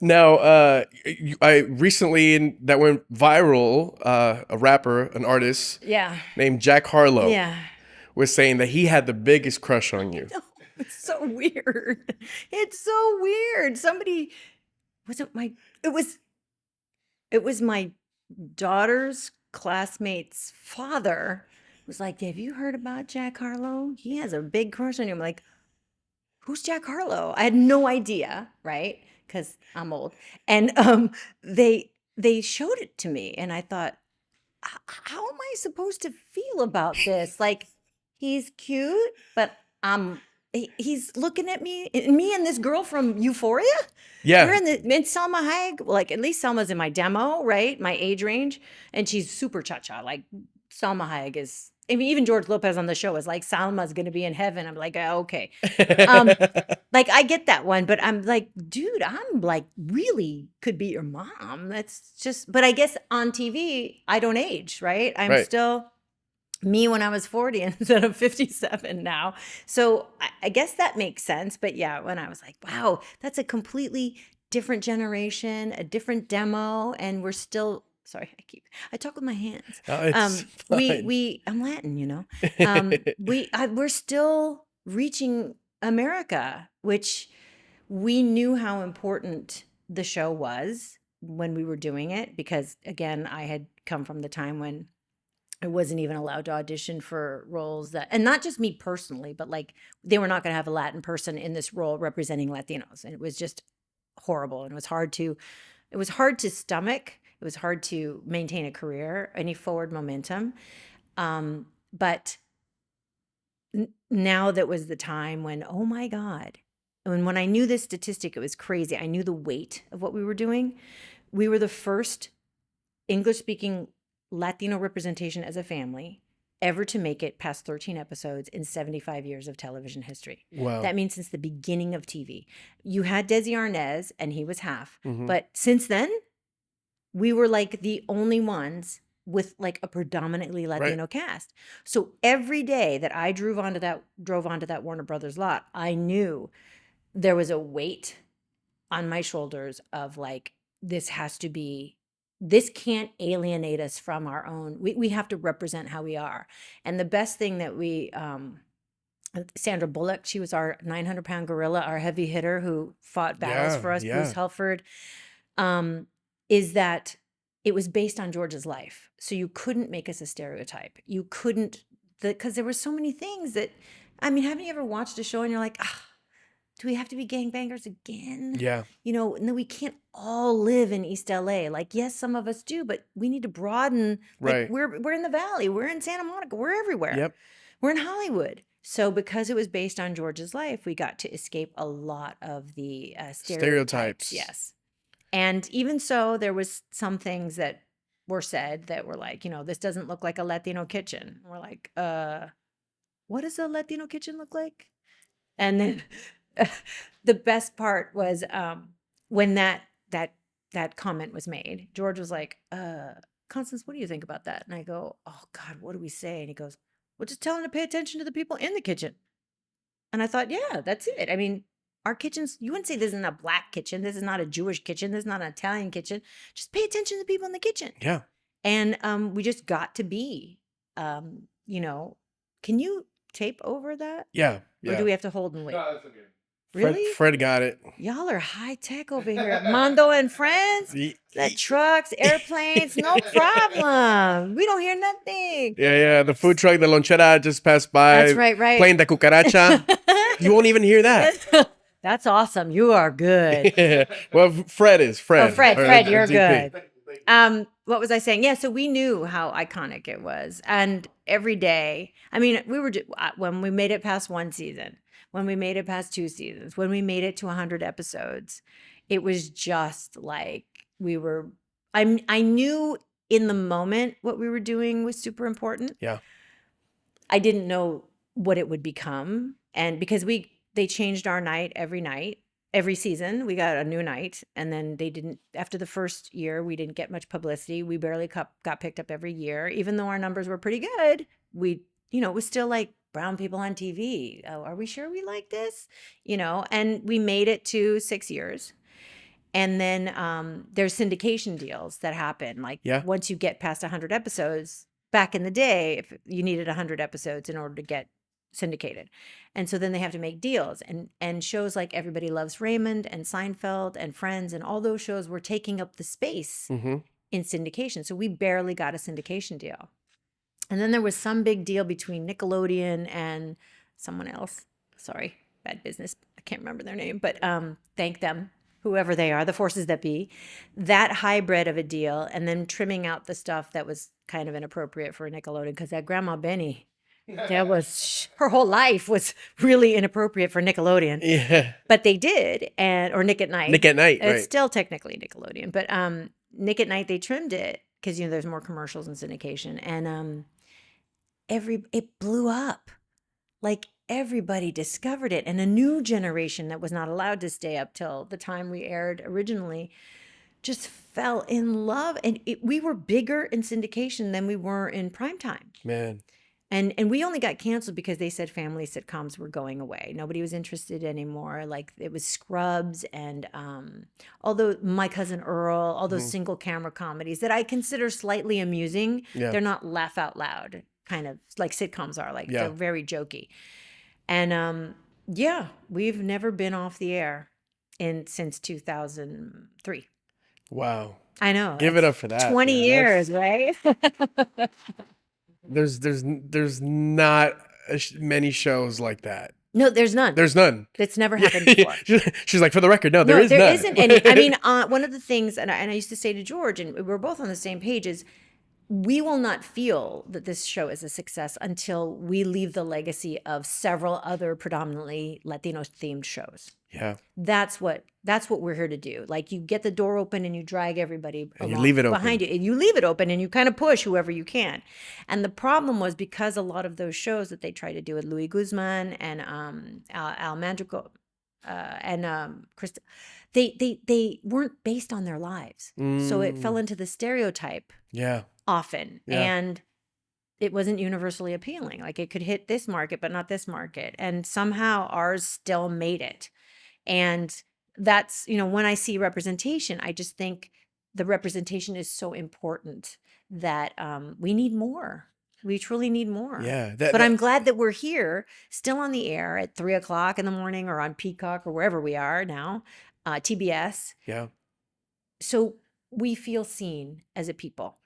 Now, I recently that went viral. A rapper, an artist Yeah. named Jack Harlow, Yeah. was saying that he had the biggest crush on you. It's so weird. It's so weird. Somebody it was my daughter's classmate's father was like, have you heard about Jack Harlow? He has a big crush on you. I'm like, who's Jack Harlow? I had no idea, right? Because I'm old. And they showed it to me, and I thought, how am I supposed to feel about this? Like, he's cute, but he's looking at me and this girl from Euphoria. We're Yeah. in Selma Hayek. Like, at least Selma's in my demo, right? My age range, and she's super cha-cha. Like, Selma Hayek is. I mean, even George Lopez on the show is like, Salma's gonna be in heaven. I'm like, oh, okay. Like, I get that one, but I'm like, dude, I'm like, really could be your mom. That's just, but I guess on TV, I don't age, right? I'm Right. still me when I was 40 instead of 57 now. So I guess that makes sense. But yeah, when I was like, wow, that's a completely different generation, a different demo, and we're still, sorry, I talk with my hands. Oh, it's fine. I'm Latin, you know. We're still reaching America, which we knew how important the show was when we were doing it, because again, I had come from the time when I wasn't even allowed to audition for roles that, and not just me personally, but like they were not going to have a Latin person in this role representing Latinos, and it was just horrible, and it was hard to stomach. It was hard to maintain a career, any forward momentum. But now that was the time when, oh my God, when I knew this statistic, it was crazy. I knew the weight of what we were doing. We were the first English-speaking Latino representation as a family ever to make it past 13 episodes in 75 years of television history. Wow. That means since the beginning of TV. You had Desi Arnaz, and he was half. Mhm. But since then, we were like the only ones with like a predominantly Latino cast. So every day that I drove onto that Warner Brothers lot, I knew there was a weight on my shoulders of like, this can't alienate us from our own. We have to represent how we are. And the best thing that Sandra Bullock, she was our 900-pound gorilla, our heavy hitter who fought battles for us, Bruce Helford, is that it was based on George's life. So you couldn't make us a stereotype. You couldn't, because there were so many things that, I mean, haven't you ever watched a show and you're like, do we have to be gangbangers again? Yeah. You know, no, we can't all live in East LA. Like, yes, some of us do, but we need to broaden. Like, Right. we're in the Valley, we're in Santa Monica, we're everywhere. Yep. We're in Hollywood. So because it was based on George's life, we got to escape a lot of the stereotypes. Yes. And even so, there was some things that were said that were like, you know, this doesn't look like a Latino kitchen. We're like, what does a Latino kitchen look like? And then the best part was when that comment was made, George was like, Constance, what do you think about that? And I go, oh God, what do we say? And he goes, well, just tell them to pay attention to the people in the kitchen. And I thought, yeah, that's it. I mean, our kitchens, you wouldn't say this isn't a Black kitchen. This is not a Jewish kitchen. This is not an Italian kitchen. Just pay attention to the people in the kitchen. Yeah. And we just got to be, you know, can you tape over that? Yeah. Or do we have to hold and wait? No, that's okay. Really? Fred got it. Y'all are high tech over here. Mando and Friends, Ye- the trucks, airplanes, no problem. We don't hear nothing. Yeah. The food truck, the lonchera just passed by. That's right. Playing the cucaracha. You won't even hear that. That's awesome. You are good. Well, Fred is. Fred. Oh, Fred, you're DP. good. What was I saying? Yeah, so we knew how iconic it was. And every day, I mean, when we made it past one season, when we made it past 2 seasons, when we made it to 100 episodes, it was just like I knew in the moment what we were doing was super important. Yeah. I didn't know what it would become. And because they changed our night, every season, we got a new night. And then after the first year, we didn't get much publicity. We barely got picked up every year, even though our numbers were pretty good. It was still like, brown people on TV. Oh, are we sure we like this? And we made it to 6 years. And then there's syndication deals that happen. Like once you get past 100 episodes, back in the day, if you needed 100 episodes in order to get syndicated. And so then they have to make deals. And shows like Everybody Loves Raymond and Seinfeld and Friends and all those shows were taking up the space in syndication. So we barely got a syndication deal. And then there was some big deal between Nickelodeon and someone else. Sorry, bad business. I can't remember their name, but thank them, whoever they are, the forces that be, that hybrid of a deal, and then trimming out the stuff that was kind of inappropriate for Nickelodeon, because that Grandma Benny, that was her whole life was really inappropriate for Nickelodeon. Yeah. But they did, or Nick at Night. Nick at Night, It's right. still technically Nickelodeon, but Nick at Night, they trimmed it because there's more commercials and syndication, and it blew up. Like everybody discovered it, and a new generation that was not allowed to stay up till the time we aired originally just fell in love, and we were bigger in syndication than we were in primetime. Man. And we only got canceled because they said family sitcoms were going away. Nobody was interested anymore. Like it was Scrubs and although My Cousin Earl, all those single camera comedies that I consider slightly amusing, Yeah. they're not laugh out loud kind of like sitcoms are. Like Yeah. they're very jokey. And yeah, we've never been off the air since 2003. Wow. I know. Give it up for that. 20 man. years, right? There's not many shows like that. No, there's none. There's none. It's never happened before. She's like, for the record, no, No, there is none. isn't any. I mean, one of the things, and I used to say to George, and we were both on the same page, is we will not feel that this show is a success until we leave the legacy of several other predominantly Latino themed shows. Yeah. That's what we're here to do. Like you get the door open and you drag everybody And you along leave it open. behind you. And you leave it open and you kind of push whoever you can. And the problem was because a lot of those shows that they tried to do with Louis Guzman and Al Mandrico and Krista, they weren't based on their lives. So it fell into the stereotype Yeah. often. Yeah. And it wasn't universally appealing. Like it could hit this market, but not this market. And somehow ours still made it. And that's, when I see representation, I just think the representation is so important that we need more. We truly need more. Yeah. But I'm glad that we're here, still on the air at 3:00 in the morning or on Peacock or wherever we are now, TBS. Yeah. So we feel seen as a people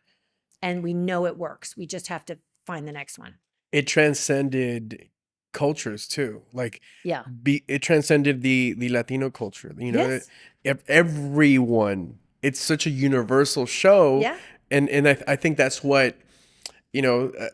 and we know it works. We just have to find the next one. It transcended cultures too. Like Yeah. it transcended the Latino culture. Yes. Everyone. It's such a universal show. Yeah. And I think that's what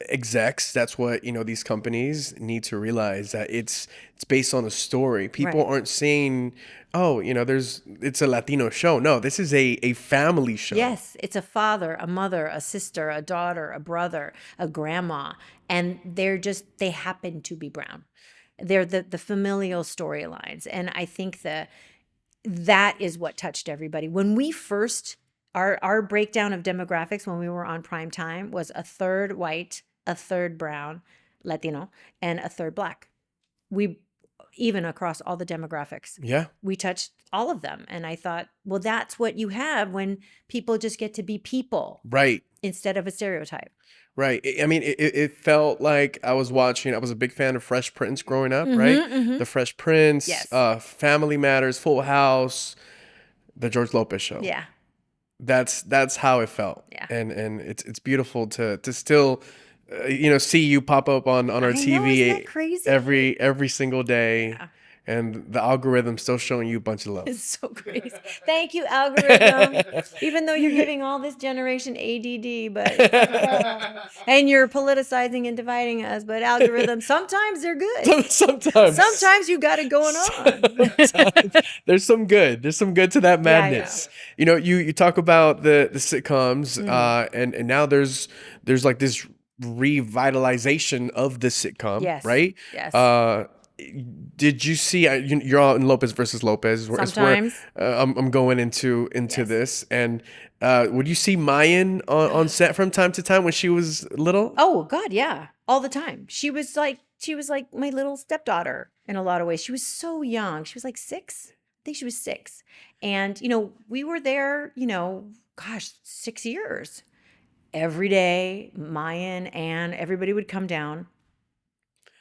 execs, that's what these companies need to realize, that it's based on a story. People Right. aren't saying, oh, it's a Latino show. No, this is a family show. Yes, it's a father, a mother, a sister, a daughter, a brother, a grandma, and they happen to be brown. They're the familial storylines, and I think that is what touched everybody. When we first our breakdown of demographics when we were on prime time was a third white, a third brown, Latino, and a third black. We even across all the demographics. Yeah. We touched all of them. And I thought, well, that's what you have when people just get to be people Right. instead of a stereotype. Right. I mean, it felt like I was a big fan of Fresh Prince growing up, right? The Fresh Prince, Yes. Family Matters, Full House, the George Lopez Show. Yeah. That's how it felt. Yeah. And it's beautiful to still see you pop up on our I know, TV isn't that crazy? every single day. Yeah. And the algorithm still showing you a bunch of love. It's so crazy. Thank you, algorithm. Even though you're giving all this generation ADD, but and you're politicizing and dividing us, but algorithms sometimes they're good. Sometimes you got it going on. Sometimes there's some good. There's some good to that Yeah, I madness. You talk about the sitcoms, and now there's like this revitalization of the sitcom, Yes. right? Yes. Did you see? You're on Lopez versus Lopez. Sometimes. I'm going into Yes. this, and would you see Mayan on set from time to time when she was little? Oh God, yeah, all the time. She was like my little stepdaughter in a lot of ways. She was so young. She was like 6. I think she was 6, and we were there. 6 years. Every day, Mayan and everybody would come down.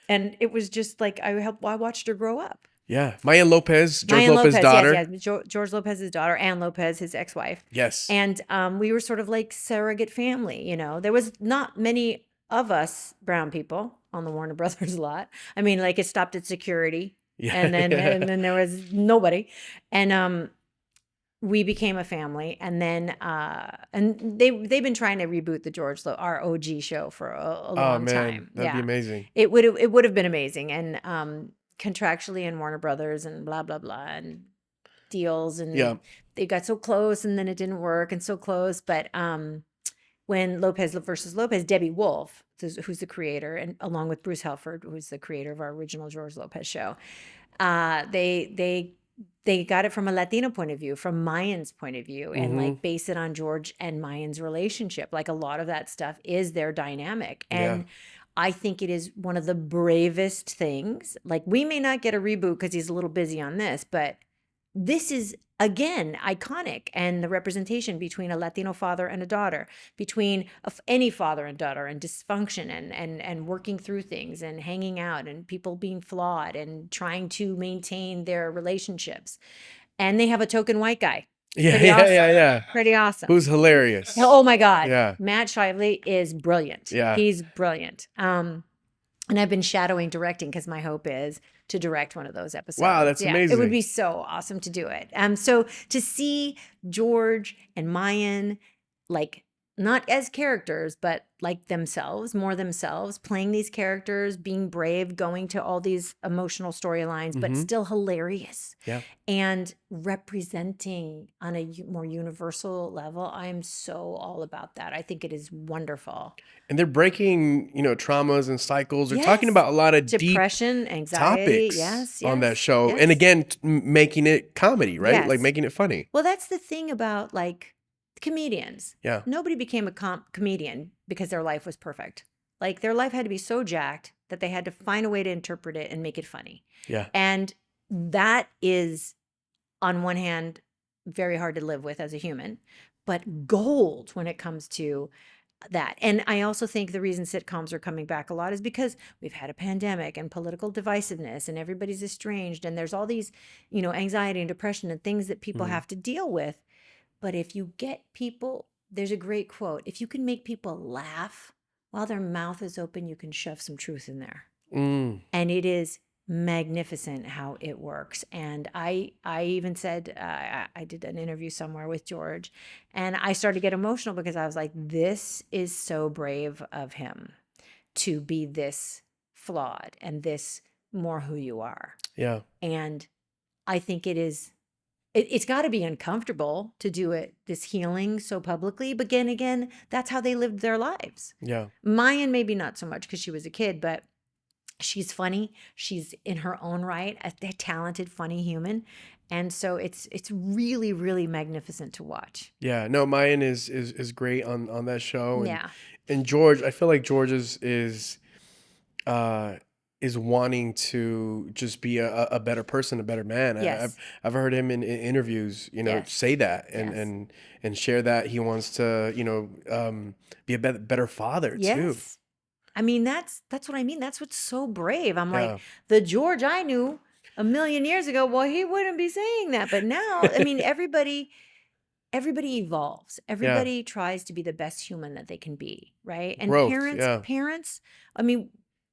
And it was just like I watched her grow up. Yeah, Mayan Lopez, George Mayan Lopez's daughter. Yes. George Lopez's daughter, Ann Lopez, his ex-wife. Yes. And we were sort of like surrogate family. There was not many of us brown people on the Warner Brothers lot. I mean, like it stopped at security. Yeah. And then Yeah. there was nobody. And we became a family, and then and they've been trying to reboot the our OG show for a Oh long man, time. that'd be Yeah, amazing. it would have been amazing, and contractually and Warner Brothers and blah blah blah and deals, Yeah. and they got so close, and then it didn't work, and so close. But when Lopez versus Lopez, Debbie Wolf, who's the creator, and along with Bruce Helford, who's the creator of our original George Lopez show, they got it from a Latino point of view, from Mayan's point of view, and Mm-hmm. like base it on George and Mayan's relationship. Like a lot of that stuff is their dynamic. Yeah. And I think it is one of the bravest things. Like we may not get a reboot because he's a little busy on this, but this is again iconic, and the representation between a Latino father and a daughter, between any father and daughter, and dysfunction, and working through things, and hanging out, and people being flawed and trying to maintain their relationships. And they have a token white guy. Yeah. Pretty Yeah. awesome. Yeah. Yeah. Pretty awesome. Who's hilarious. Oh my God. Yeah. Matt Shively is brilliant. Yeah. He's brilliant. And I've been shadowing directing because my hope is to direct one of those episodes. Wow, that's It amazing. would be so awesome to do it. So to see George and Mayan, like not as characters, but like themselves, more themselves, playing these characters, being brave, going to all these emotional storylines, but still hilarious. Yeah. And representing on a more universal level. I'm so all about that. I think it is wonderful. And they're breaking, traumas and cycles. They're Yes. talking about a lot of Depression, deep anxiety, topics yes, on that yes, show. yes. And again, making it comedy, right? Like Yes. making it funny. Well, that's the thing about like comedians. Yeah. Nobody became a comedian because their life was perfect. Like their life had to be so jacked that they had to find a way to interpret it and make it funny. Yeah. And that is, on one hand, very hard to live with as a human, but gold when it comes to that. And I also think the reason sitcoms are coming back a lot is because we've had a pandemic and political divisiveness, and everybody's estranged, and there's all these, anxiety and depression and things that people have to deal with. But if you get people, there's a great quote, if you can make people laugh while their mouth is open, you can shove some truth in there. Mm. And it is magnificent how it works. And I even said, I did an interview somewhere with George, and I started to get emotional because I was like, this is so brave of him to be this flawed and this more who you are. Yeah. And I think it's got to be uncomfortable to do it, this healing so publicly. But again, that's how they lived their lives. Yeah. Mayan, maybe not so much because she was a kid, but she's funny. She's in her own right, a talented, funny human. And so it's really, really magnificent to watch. Yeah. No, Mayan is great on that show. And, Yeah. And George, I feel like George is wanting to just be a better person, a better man. Yes. I've heard him in interviews, Yes. say that and, Yes. and share that he wants to, be a better father too. Yes. I mean, that's what I mean. That's what's so brave. I'm Yeah. like, the George I knew a million years ago, well, he wouldn't be saying that. But now, I mean, everybody evolves. Everybody tries to be the best human that they can be, right? And Growth, parents, I mean,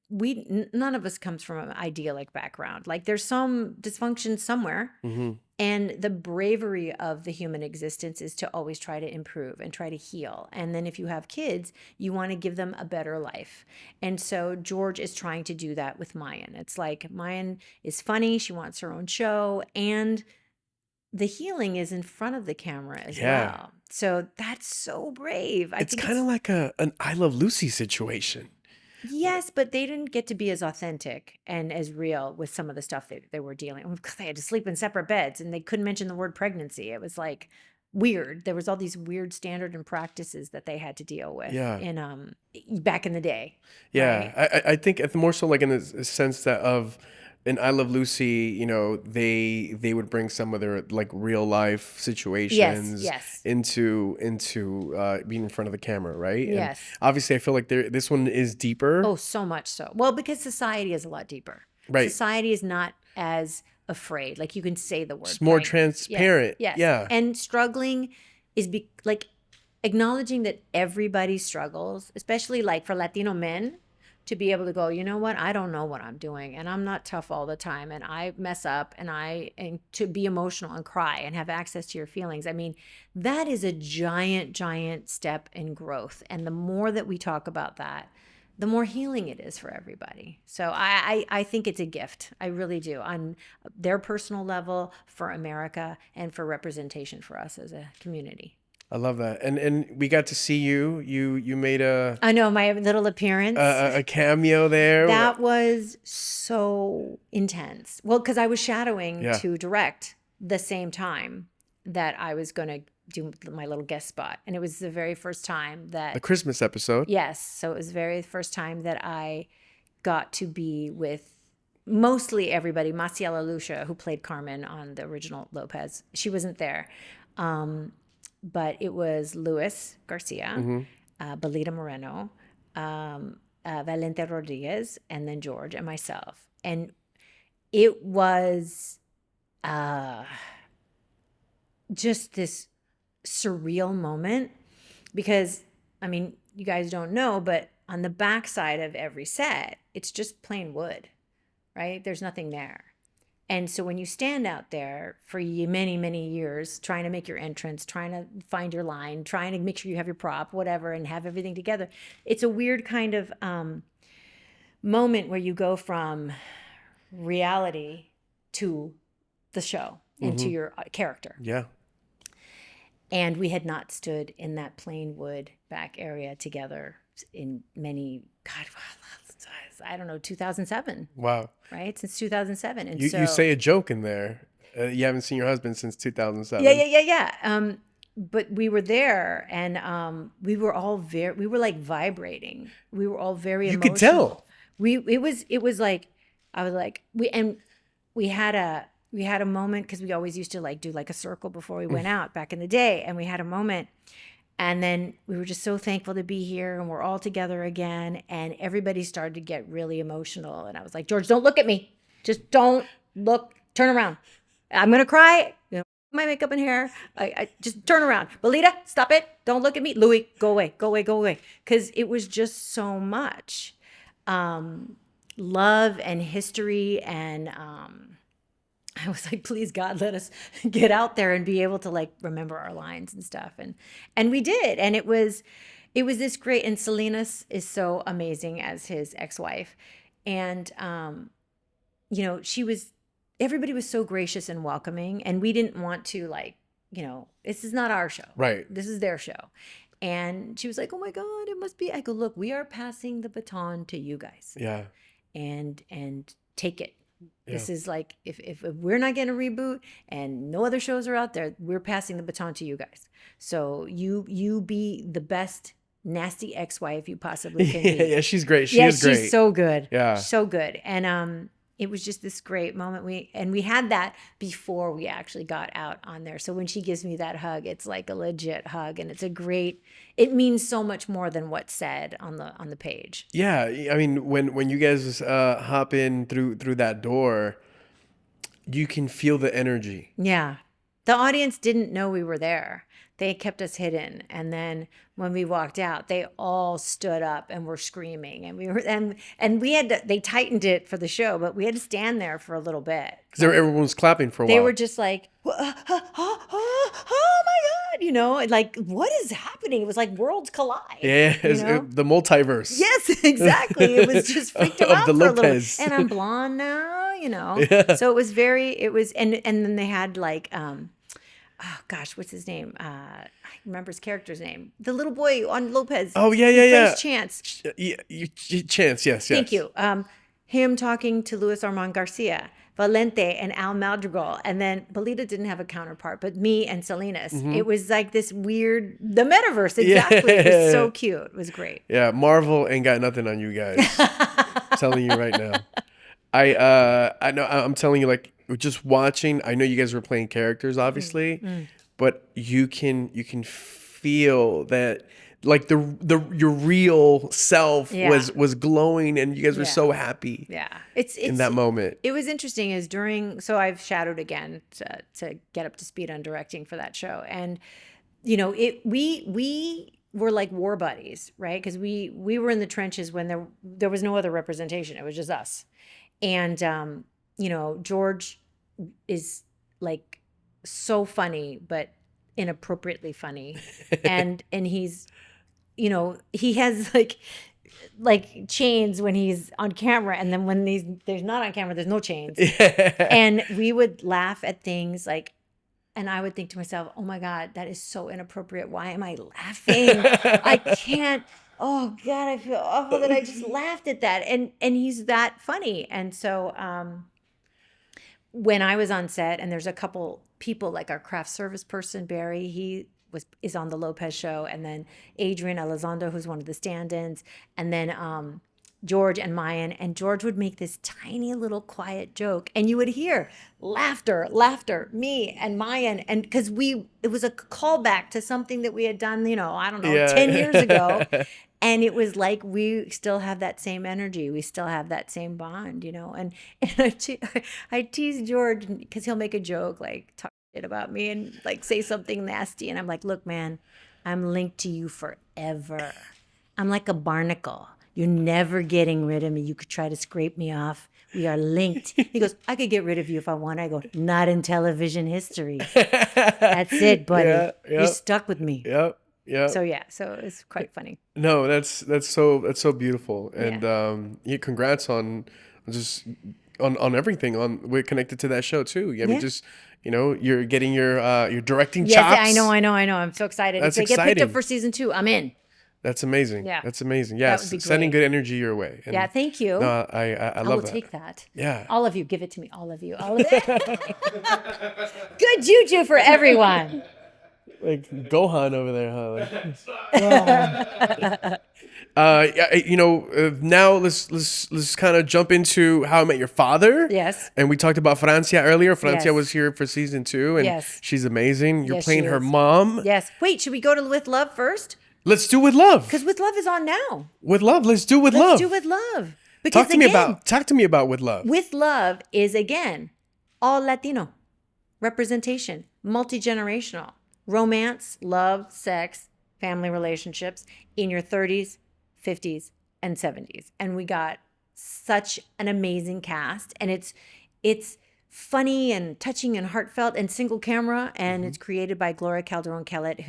none of us comes from an idyllic background. Like there's some dysfunction somewhere. Mm-hmm. And the bravery of the human existence is to always try to improve and try to heal. And then if you have kids, you want to give them a better life. And so George is trying to do that with Mayan. It's like Mayan is funny. She wants her own show. And the healing is in front of the camera as well. So that's so brave. It's kind of like an I Love Lucy situation. Yes, but they didn't get to be as authentic and as real with some of the stuff they were dealing with, because they had to sleep in separate beds and they couldn't mention the word pregnancy. It was like weird. There was all these weird standard and practices that they had to deal with in back in the day. Yeah. Right? I think it's more so like in the sense that in I Love Lucy, they would bring some of their like real life situations Yes. into being in front of the camera, right? Yes. And obviously, I feel like this one is deeper. Oh, so much so. Well, because society is a lot deeper. Right. Society is not as afraid. Like you can say the word. It's more pregnant. transparent. Yes. Yeah. And struggling is like acknowledging that everybody struggles, especially like for Latino men. to be able to go, you know what, I don't know what I'm doing, and I'm not tough all the time, and I mess up, and to be emotional and cry and have access to your feelings. I mean, that is a giant step in growth. And the more that we talk about that, the more healing it is for everybody. So I think it's a gift. I really do, on their personal level, for America, and for representation for us as a community. I love that. And we got to see you. You made I know, my little appearance. a cameo there. That was so intense. Well, because I was shadowing Yeah. to direct the same time that I was going to do my little guest spot. And it was the very first time that... The Christmas episode. Yes. So it was the very first time that I got to be with mostly everybody. Maciela Lucia, who played Carmen on the original Lopez, she wasn't there. But it was Luis Garcia, Belita Moreno, Valente Rodriguez, and then George and myself. And it was just this surreal moment because, I mean, you guys don't know, but on the backside of every set, it's just plain wood, right? There's nothing there. And so when you stand out there for many years, trying to make your entrance, trying to find your line, trying to make sure you have your prop, whatever, and have everything together, it's a weird kind of moment where you go from reality to the show and to your character. Yeah. And we had not stood in that plain wood back area together in many, God, I don't know, 2007. Wow. Right? Since 2007. And You say a joke in there. You haven't seen your husband since 2007. Yeah. But we were there, and we were all we were like vibrating. We were all very emotional. You could tell. It was like, I was like, we had a moment, because we always used to like do like a circle before we went out back in the day, and we had a moment. And then we were just so thankful to be here, and we're all together again. And everybody started to get really emotional. And I was like, George, don't look at me. Just don't look. Turn around. I'm going to cry. You know, my makeup and hair. I just turn around. Belita, stop it. Don't look at me. Louis, go away. Go away. Go away. Because it was just so much love and history. And I was like, please, God, let us get out there and be able to like remember our lines and stuff. And we did. And it was this great, and Selena is so amazing as his ex-wife. And, you know, everybody was so gracious and welcoming, and we didn't want to like, you know, this is not our show. Right. This is their show. And she was like, oh my God, it must be. I go, look, we are passing the baton to you guys. Yeah. And take it. This Yeah. is like, if we're not getting a reboot and no other shows are out there, we're passing the baton to you guys. So you be the best nasty ex-wife you possibly can be. Yeah, she's great. She is great. She's so good. Yeah. So good. And it was just this great moment. We had that before we actually got out on there. So when she gives me that hug, it's like a legit hug, and it means so much more than what's said on the page. Yeah, I mean, when you guys hop in through that door, you can feel the energy. Yeah. The audience didn't know we were there. They kept us hidden. And then when we walked out, they all stood up and were screaming. And we had to, they tightened it for the show, but we had to stand there for a little bit. Because everyone was clapping for a while. They were just like, oh my God, you know, like, what is happening? It was like worlds collide. Yeah, you know? the multiverse. Yes, exactly. It was just freaked them Of out the for a little Lopez. bit. And I'm blonde now, you know. Yeah. So and then they had like, oh gosh, what's his name? I remember his character's name. The little boy on Lopez. Oh, yeah. Plays Chance. Chance, yes. Thank you. Him talking to Luis Armand Garcia, Valente, and Al Madrigal. And then Belita didn't have a counterpart, but me and Selena's. It was like this weird, the metaverse, exactly. Yeah. It was so cute. It was great. Yeah, Marvel ain't got nothing on you guys. I'm telling you right now. I know, I'm telling you, like, just watching, I know you guys were playing characters, obviously, but you can feel that, like, your real self was glowing, and you guys were so happy. Yeah, it's in that moment. It was interesting. So I've shadowed again to get up to speed on directing for that show, and you know, we we're like war buddies, right? Because we were in the trenches when there was no other representation. It was just us. And George is like so funny, but inappropriately funny. and he's, he has like chains when he's on camera, and then when there's not on camera, there's no chains. And we would laugh at things like, and I would think to myself, oh my God, that is so inappropriate. Why am I laughing? I can't. Oh God, I feel awful that I just laughed at that. And he's that funny. And so when I was on set, and there's a couple people like our craft service person, Barry, he is on the Lopez Show, and then Adrian Elizondo, who's one of the stand-ins, and then George and Mayan, and George would make this tiny little quiet joke, and you would hear laughter, me and Mayan, and because it was a callback to something that we had done, I don't know, 10 years ago. And it was like we still have that same energy. We still have that same bond, and I tease George because he'll make a joke, like talk shit about me and like say something nasty. And I'm like, look, man, I'm linked to you forever. I'm like a barnacle. You're never getting rid of me. You could try to scrape me off. We are linked. He goes, I could get rid of you if I want. I go, not in television history. That's it, buddy. Yeah, yep. You're stuck with me. Yep. Yeah. So it's quite funny. No, that's so beautiful, and congrats on just on everything. We're connected to that show too. I mean, just you're getting your directing chops. Yes, I know. I'm so excited. That's if they exciting. Get picked up for season 2, I'm in. That's amazing. Yeah, that's amazing. Yes, sending good energy your way. And yeah, thank you. No, I love that. I will take that. Yeah, all of you, give it to me. All of you, all of it. Good juju for everyone. Like Gohan over there, huh? Like, now let's kind of jump into How I Met Your Father. Yes. And we talked about Francia earlier. Francia was here for season 2, and she's amazing. You're playing her mom. Yes. Wait, should we go to With Love first? Let's do With Love. Because With Love is on now. With Love. Let's do With Love. Let's do With Love. Because talk to me about With Love. With Love is, again, all Latino representation, multi-generational. Romance, love, sex, family relationships in your 30s, 50s, and 70s. And we got such an amazing cast. And it's funny and touching and heartfelt and single camera. And it's created by Gloria Calderon-Kellett,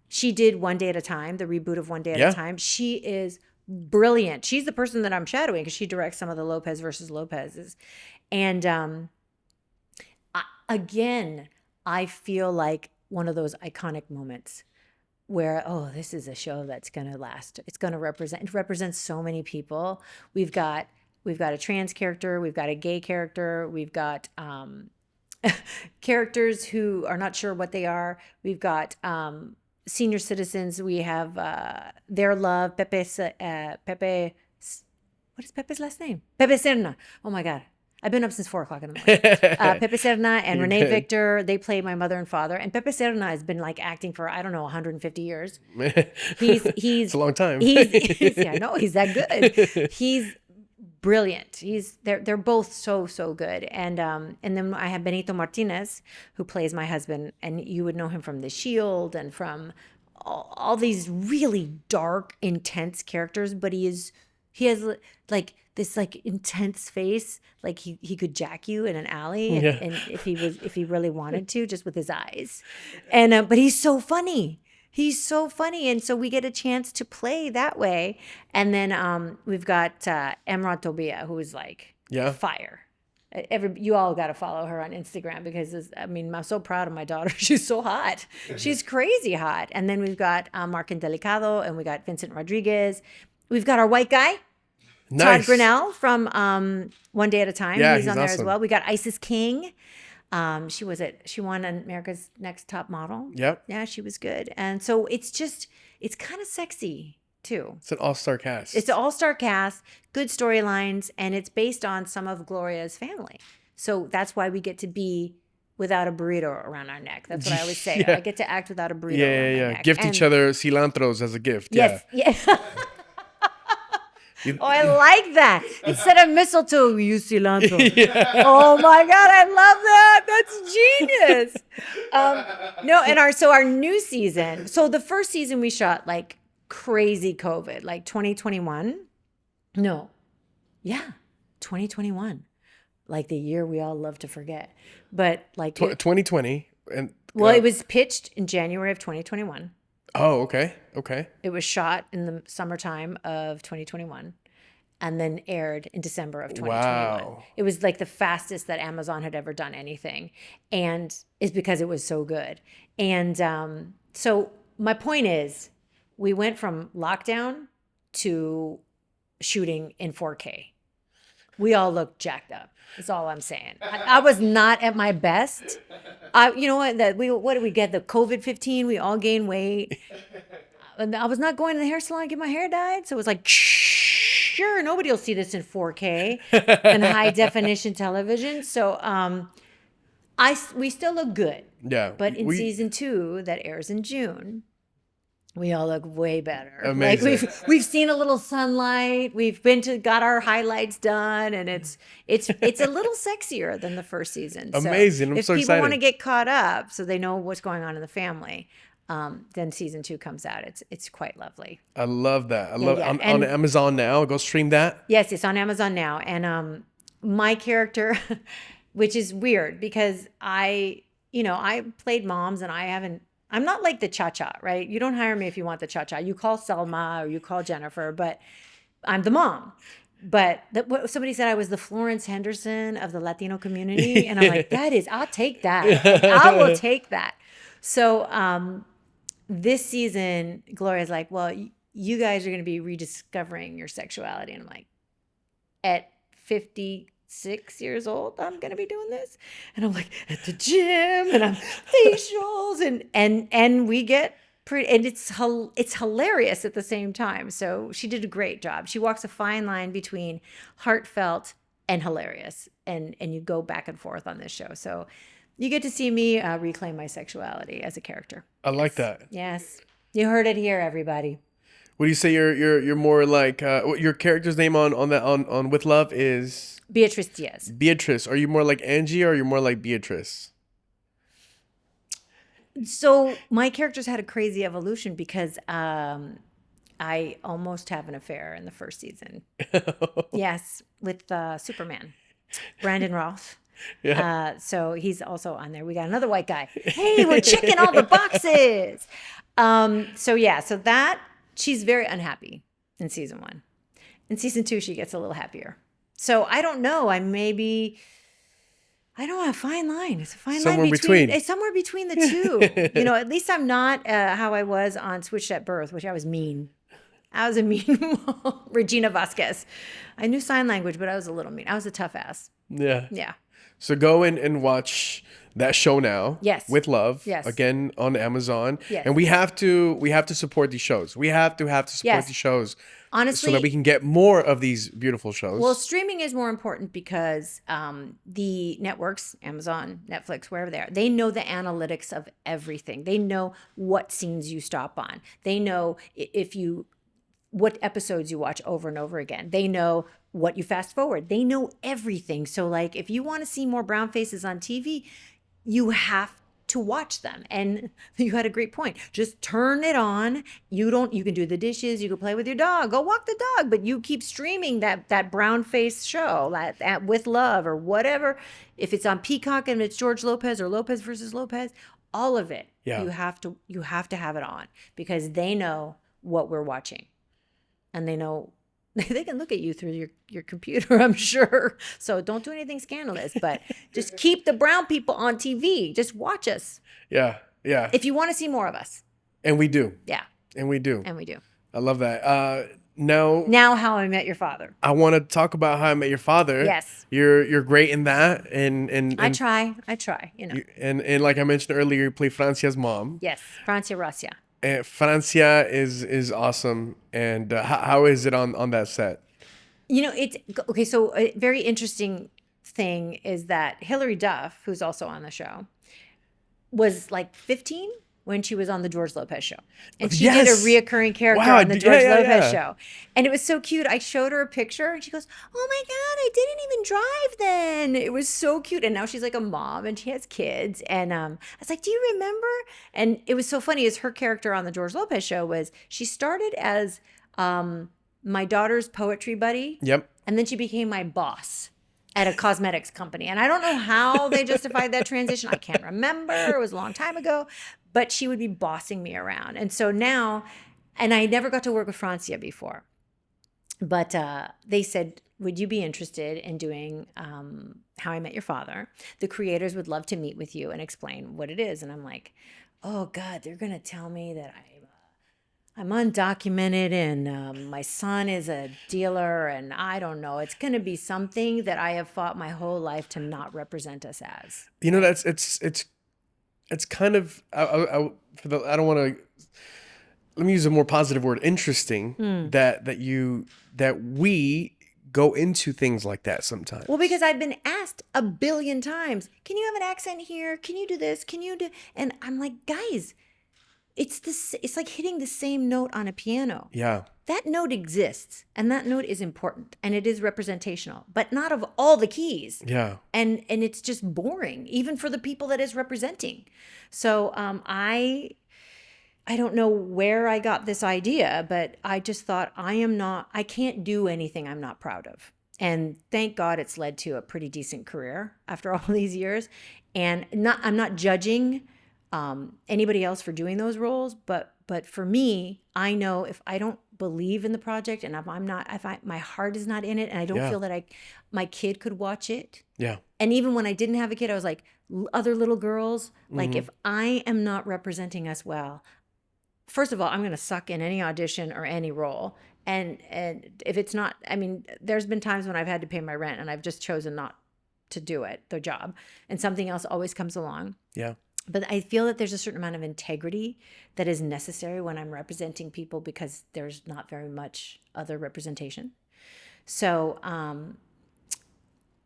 she did One Day at a Time, the reboot of One Day at a Time. She is brilliant. She's the person that I'm shadowing because she directs some of the Lopez versus Lopez's. And again, I feel like one of those iconic moments where, this is a show that's going to last. It's going to it represents so many people. We've got a trans character. We've got a gay character. We've got characters who are not sure what they are. We've got senior citizens. We have their love, Pepe, what is Pepe's last name? Pepe Serna. Oh my God. I've been up since 4:00 in the morning. Pepe Serna and Renee Victor, they play my mother and father. And Pepe Serna has been like acting for, 150 years. He's it's a long time. I know, he's that good. He's brilliant. They're both so good. And then I have Benito Martinez, who plays my husband, and you would know him from The Shield and from all these really dark, intense characters, but he has like this like intense face, like he could jack you in an alley, and if he really wanted to, just with his eyes. And but he's so funny. He's so funny, and so we get a chance to play that way. And then we've got Emrah Tobia, who is like fire. You all got to follow her on Instagram because I'm so proud of my daughter. She's so hot. She's crazy hot. And then we've got Mark Delicado, and we got Vincent Rodriguez. We've got our white guy. Todd Grinnell from One Day at a Time. Yeah, he's on there awesome. as well. We got Isis King. She won America's Next Top Model. Yep. Yeah, she was good. And so it's kind of sexy too. It's an all-star cast. It's an all-star cast, good storylines, and it's based on some of Gloria's family. So that's why we get to be without a burrito around our neck. That's what I always say. I get to act without a burrito around my neck. Gift each other cilantros as a gift. Yes. Yeah. Oh, I like that. Instead of mistletoe, we use cilantro. Oh my God, I love that. That's genius. No, and our new season. So the first season we shot like crazy COVID, like 2021. No, yeah, 2021. Like the year we all love to forget. But like 2020 and well, it was pitched in January of 2021. oh, okay. It was shot in the summertime of 2021 and then aired in December of 2021. Wow. It was like the fastest that Amazon had ever done anything. And it's because it was so good. And so my point is, we went from lockdown to shooting in 4K. We all look jacked up. That's all I'm saying. I was not at my best. You know what? What did we get? The COVID-15. We all gained weight. And I was not going to the hair salon to get my hair dyed. So it was like, sure, nobody will see this in 4K and high definition television. So we still look good. Yeah. But in season 2 that airs in June, we all look way better. Amazing. Like we've seen a little sunlight. We've got our highlights done, and it's a little sexier than the first season. Amazing. I'm if so people excited. want to get caught up, so they know what's going on in the family, then season 2 comes out. It's quite lovely. I love that. I love yeah. on And- Amazon now. Go stream that. Yes, it's on Amazon now, and my character, which is weird because I played moms, and I'm not like the cha-cha, right? You don't hire me if you want the cha-cha. You call Selma or you call Jennifer, but I'm the mom. But somebody said I was the Florence Henderson of the Latino community. And I'm like, I'll take that. I will take that. So this season, Gloria's like, well, you guys are going to be rediscovering your sexuality. And I'm like, at 56 years old, I'm going to be doing this. And I'm like at the gym and I'm facials and we get pretty, and it's hilarious at the same time. So she did a great job. She walks a fine line between heartfelt and hilarious. And you go back and forth on this show. So you get to see me reclaim my sexuality as a character. I like that. Yes. You heard it here, everybody. Would you say you're more like your character's name on With Love is Beatrice Diaz. Beatrice? Are you more like Angie or are you more like Beatrice? So my characters had a crazy evolution because I almost have an affair in the first season. Yes, with Superman, Brandon Roth. Yeah. So he's also on there. We got another white guy. Hey, we're checking all the boxes. So that she's very unhappy in season 1. In season 2, she gets a little happier. So I don't know. I don't have a fine line. It's a fine Somewhere line between. It's somewhere between the two. At least I'm not how I was on Switched at Birth, which I was mean. I was a mean mom. Regina Vasquez. I knew sign language, but I was a little mean. I was a tough ass. Yeah. Yeah. So go in and watch that show now. Yes. With Love. Yes. Again on Amazon. Yes. And we have to support these shows. We have to support Yes. these shows. Honestly, so that we can get more of these beautiful shows. well, streaming is more important because the networks, Amazon, Netflix, wherever they are, they know the analytics of everything. They know what scenes you stop on. They know what episodes you watch over and over again. They know what you fast forward. They know everything. So like if you want to see more brown faces on TV, you have to watch them. And you had a great point. Just turn it on. You can do the dishes, you can play with your dog, go walk the dog, but you keep streaming that brown face show, that With Love or whatever. If it's on Peacock and it's George Lopez or Lopez versus Lopez, all of it. Yeah. You have to have it on because they know what we're watching. And they know they can look at you through your computer, I'm sure. So don't do anything scandalous, but just keep the brown people on TV. Just watch us. Yeah. Yeah. If you want to see more of us. And we do. Yeah. And we do. And we do. I love that. Now How I Met Your Father. I want to talk about How I Met Your Father. Yes. You're great in that. And I try, And like I mentioned earlier, you play Francia's mom. Yes. Francia Rosia. And Francia is awesome. And how is it on that set? It's okay. So a very interesting thing is that Hilary Duff, who's also on the show, was like 15 when she was on the George Lopez Show. And she did a Yes. reoccurring character Wow, on the yeah, George yeah, Lopez yeah. Show. And it was so cute. I showed her a picture and she goes, oh my God, I didn't even drive then. It was so cute. And now she's like a mom and she has kids. And I was like, do you remember? And it was so funny as her character on the George Lopez Show was she started as my daughter's poetry buddy. Yep. And then she became my boss at a cosmetics company. And I don't know how they justified that transition. I can't remember. It was a long time ago. But she would be bossing me around. And so now, and I never got to work with Francia before. But they said, would you be interested in doing How I Met Your Father? The creators would love to meet with you and explain what it is. And I'm like, oh God, they're going to tell me that I'm undocumented and my son is a dealer and I don't know. It's going to be something that I have fought my whole life to not represent us as. You know, it's kind of I don't want to. Let me use a more positive word. Interesting that we go into things like that sometimes. Well, because I've been asked a billion times, can you have an accent here? Can you do this? Can you do? And I'm like, guys, it's like hitting the same note on a piano. Yeah. That note exists and that note is important and it is representational, but not of all the keys. Yeah. And it's just boring, even for the people that it's representing. So I don't know where I got this idea, but I just thought I can't do anything I'm not proud of. And thank God it's led to a pretty decent career after all these years. And I'm not judging anybody else for doing those roles, but for me, I know if I don't believe in the project and if my heart is not in it and I don't feel that my kid could watch it. Yeah. And even when I didn't have a kid, I was like, other little girls, like if I am not representing us well, first of all, I'm going to suck in any audition or any role. And if it's not, I mean, there's been times when I've had to pay my rent and I've just chosen not to do it, the job, and something else always comes along. Yeah. But I feel that there's a certain amount of integrity that is necessary when I'm representing people because there's not very much other representation. So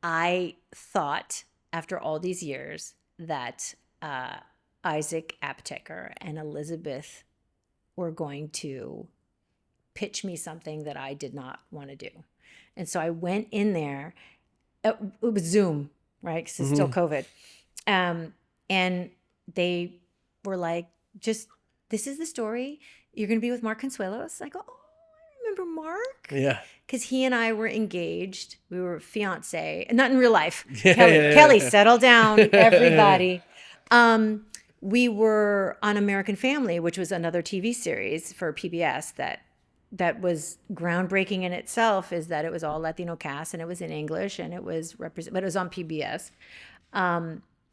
I thought after all these years that Isaac Apteker and Elizabeth were going to pitch me something that I did not want to do. And so I went in there. It was Zoom, right? Because it's still COVID. And they were like, this is the story. You're going to be with Mark Consuelos. I go, oh, I remember Mark. Yeah. Because he and I were engaged. We were fiance, not in real life. Yeah, Kelly, settle down, everybody. We were on American Family, which was another TV series for PBS that was groundbreaking in itself, is that it was all Latino cast and it was in English and it was but it was on PBS.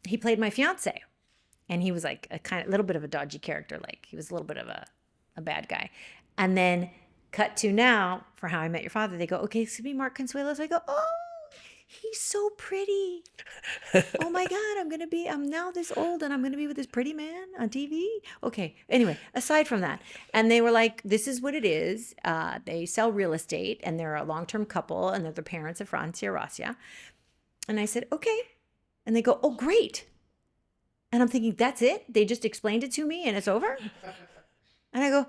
He played my fiance. And he was like a little bit of a dodgy character. Like he was a little bit of a bad guy. And then cut to now for How I Met Your Father. They go, okay, it's gonna be Mark Consuelos. I go, oh, he's so pretty. Oh my God, I'm now this old and I'm going to be with this pretty man on TV. Okay. Anyway, aside from that. And they were like, this is what it is. They sell real estate and they're a long-term couple and they're the parents of Francia Rocia. And I said, okay. And they go, oh, great. And I'm thinking, that's it? They just explained it to me and it's over? And I go,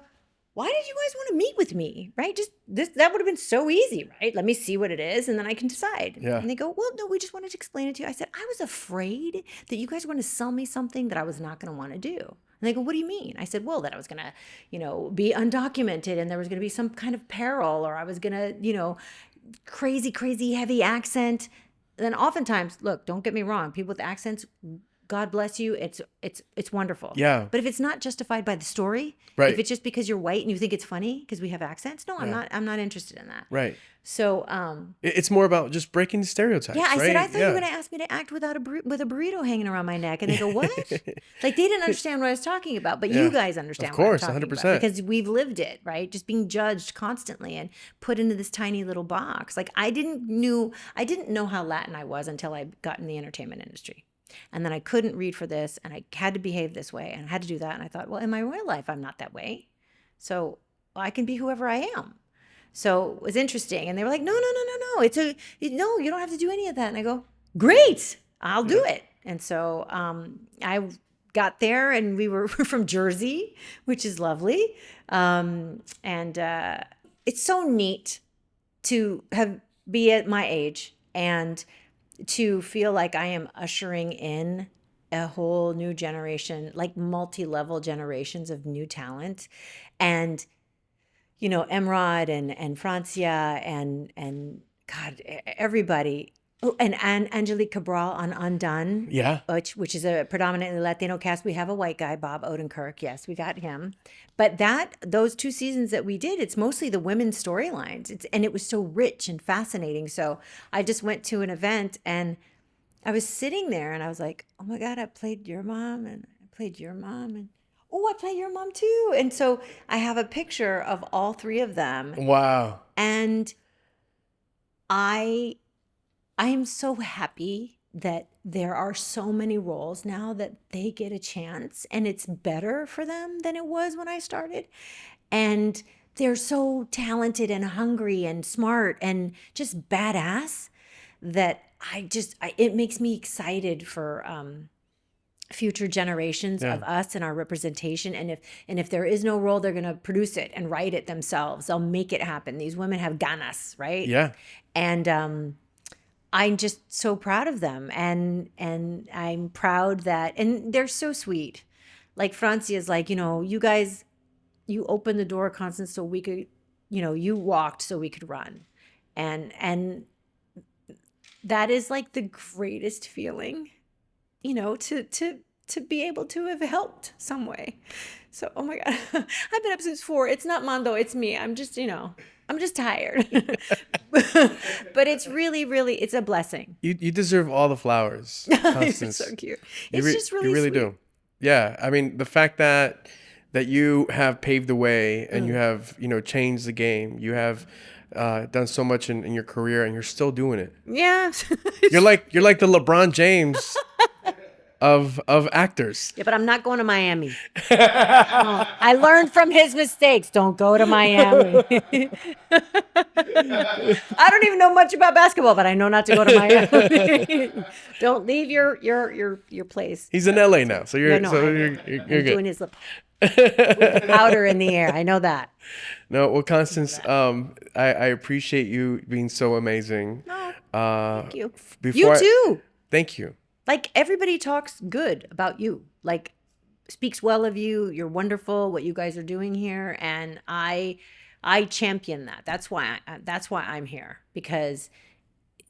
why did you guys want to meet with me? Right? Just that would have been so easy, right? Let me see what it is and then I can decide. Yeah. And they go, well, no, we just wanted to explain it to you. I said, I was afraid that you guys were going to sell me something that I was not going to want to do. And they go, what do you mean? I said, well, that I was going to, be undocumented and there was going to be some kind of peril or I was going to, crazy, heavy accent. Then oftentimes, look, don't get me wrong. People with accents, God bless you. It's wonderful. Yeah. But if it's not justified by the story, Right. if it's just because you're white and you think it's funny because we have accents, no, I'm not interested in that. Right. So It's more about just breaking stereotypes. yeah, I right? said I thought you were going to ask me to act with a burrito hanging around my neck, and they go, what? Like they didn't understand what I was talking about, but you guys understand. Of course, what I'm talking 100%. about because we've lived it, right? Just being judged constantly and put into this tiny little box. Like I didn't know how Latin I was until I got in the entertainment industry. And then I couldn't read for this and I had to behave this way and I had to do that. And I thought, well, in my real life, I'm not that way. So I can be whoever I am. So it was interesting. And they were like, no. No, you don't have to do any of that. And I go, great, I'll do it. And so I got there, and we're from Jersey, which is lovely. It's so neat to be at my age and to feel like I am ushering in a whole new generation, like multi-level generations of new talent. And, Emrod and Francia and God, everybody. Oh, and Angelique Cabral on Undone. Yeah. Which is a predominantly Latino cast. We have a white guy, Bob Odenkirk. Yes, we got him. But those 2 seasons that we did, it's mostly the women's storylines. And it was so rich and fascinating. So I just went to an event and I was sitting there and I was like, oh my God, I played your mom and I played your mom and I play your mom too. And so I have a picture of all 3 of them. Wow. And I am so happy that there are so many roles now that they get a chance, and it's better for them than it was when I started. And they're so talented and hungry and smart and just badass that it makes me excited for future generations of us and our representation. And if there is no role, they're going to produce it and write it themselves. They'll make it happen. These women have ganas, right? Yeah. And I'm just so proud of them, and I'm proud that, and they're so sweet. Like Francia's like, you guys, you opened the door, Constance, so we could, you walked so we could run, and that is like the greatest feeling, to be able to have helped some way. So, oh my God, I've been up since 4. It's not Mando, it's me. I'm just, I'm just tired. But it's really, really, it's a blessing. You deserve all the flowers, Constance. You're so cute. It's just really you really sweet. do. Yeah. I mean, the fact that you have paved the way and you have, changed the game. You have done so much in your career, and you're still doing it. Yeah. You're like the LeBron James of actors. Yeah, but I'm not going to Miami. I learned from his mistakes. Don't go to Miami. I don't even know much about basketball, but I know not to go to Miami. Don't leave your place. He's in LA now, so you're you're good. Doing his with the powder in the air. I know that. No, well, Constance, I appreciate you being so amazing. No, thank you. You too. Thank you. Like, everybody talks good about you, like speaks well of you. You're wonderful, what you guys are doing here. And I champion that. That's why I'm here, because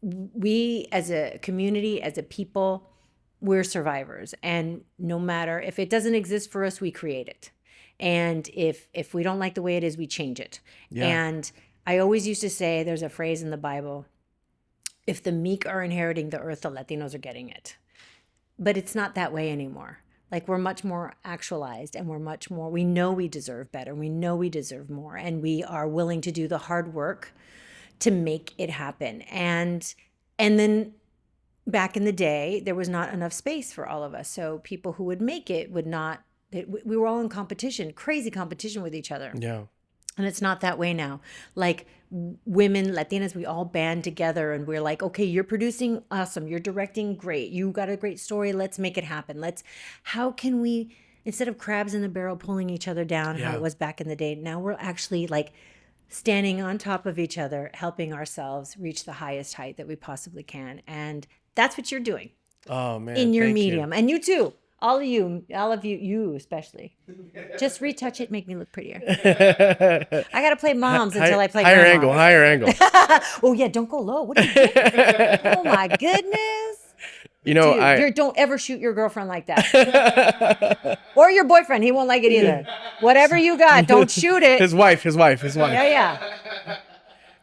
we as a community, as a people, we're survivors. And no matter if it doesn't exist for us, we create it. And if we don't like the way it is, we change it. Yeah. And I always used to say, there's a phrase in the Bible, if the meek are inheriting the earth, the Latinos are getting it. But it's not that way anymore. Like, we're much more actualized, and we know we deserve better. We know we deserve more, and we are willing to do the hard work to make it happen. And then back in the day, there was not enough space for all of us. So people who would make it would not, we were all in competition, crazy competition with each other. Yeah. And it's not that way now. Like, women, Latinas, we all band together and we're like, okay, you're producing, awesome. You're directing, great. You got a great story. Let's make it happen. How can we, instead of crabs in the barrel pulling each other down, how it was back in the day, now we're actually like standing on top of each other, helping ourselves reach the highest height that we possibly can. And that's what you're doing. Oh, man. In your medium. And you too. All of you especially. Just retouch it, make me look prettier. I got to play moms until I play grandma. Higher angle. Oh, yeah, don't go low. What are you doing? Oh, my goodness. Dude, don't ever shoot your girlfriend like that. Or your boyfriend. He won't like it either. Whatever you got, don't shoot it. His wife. Yeah.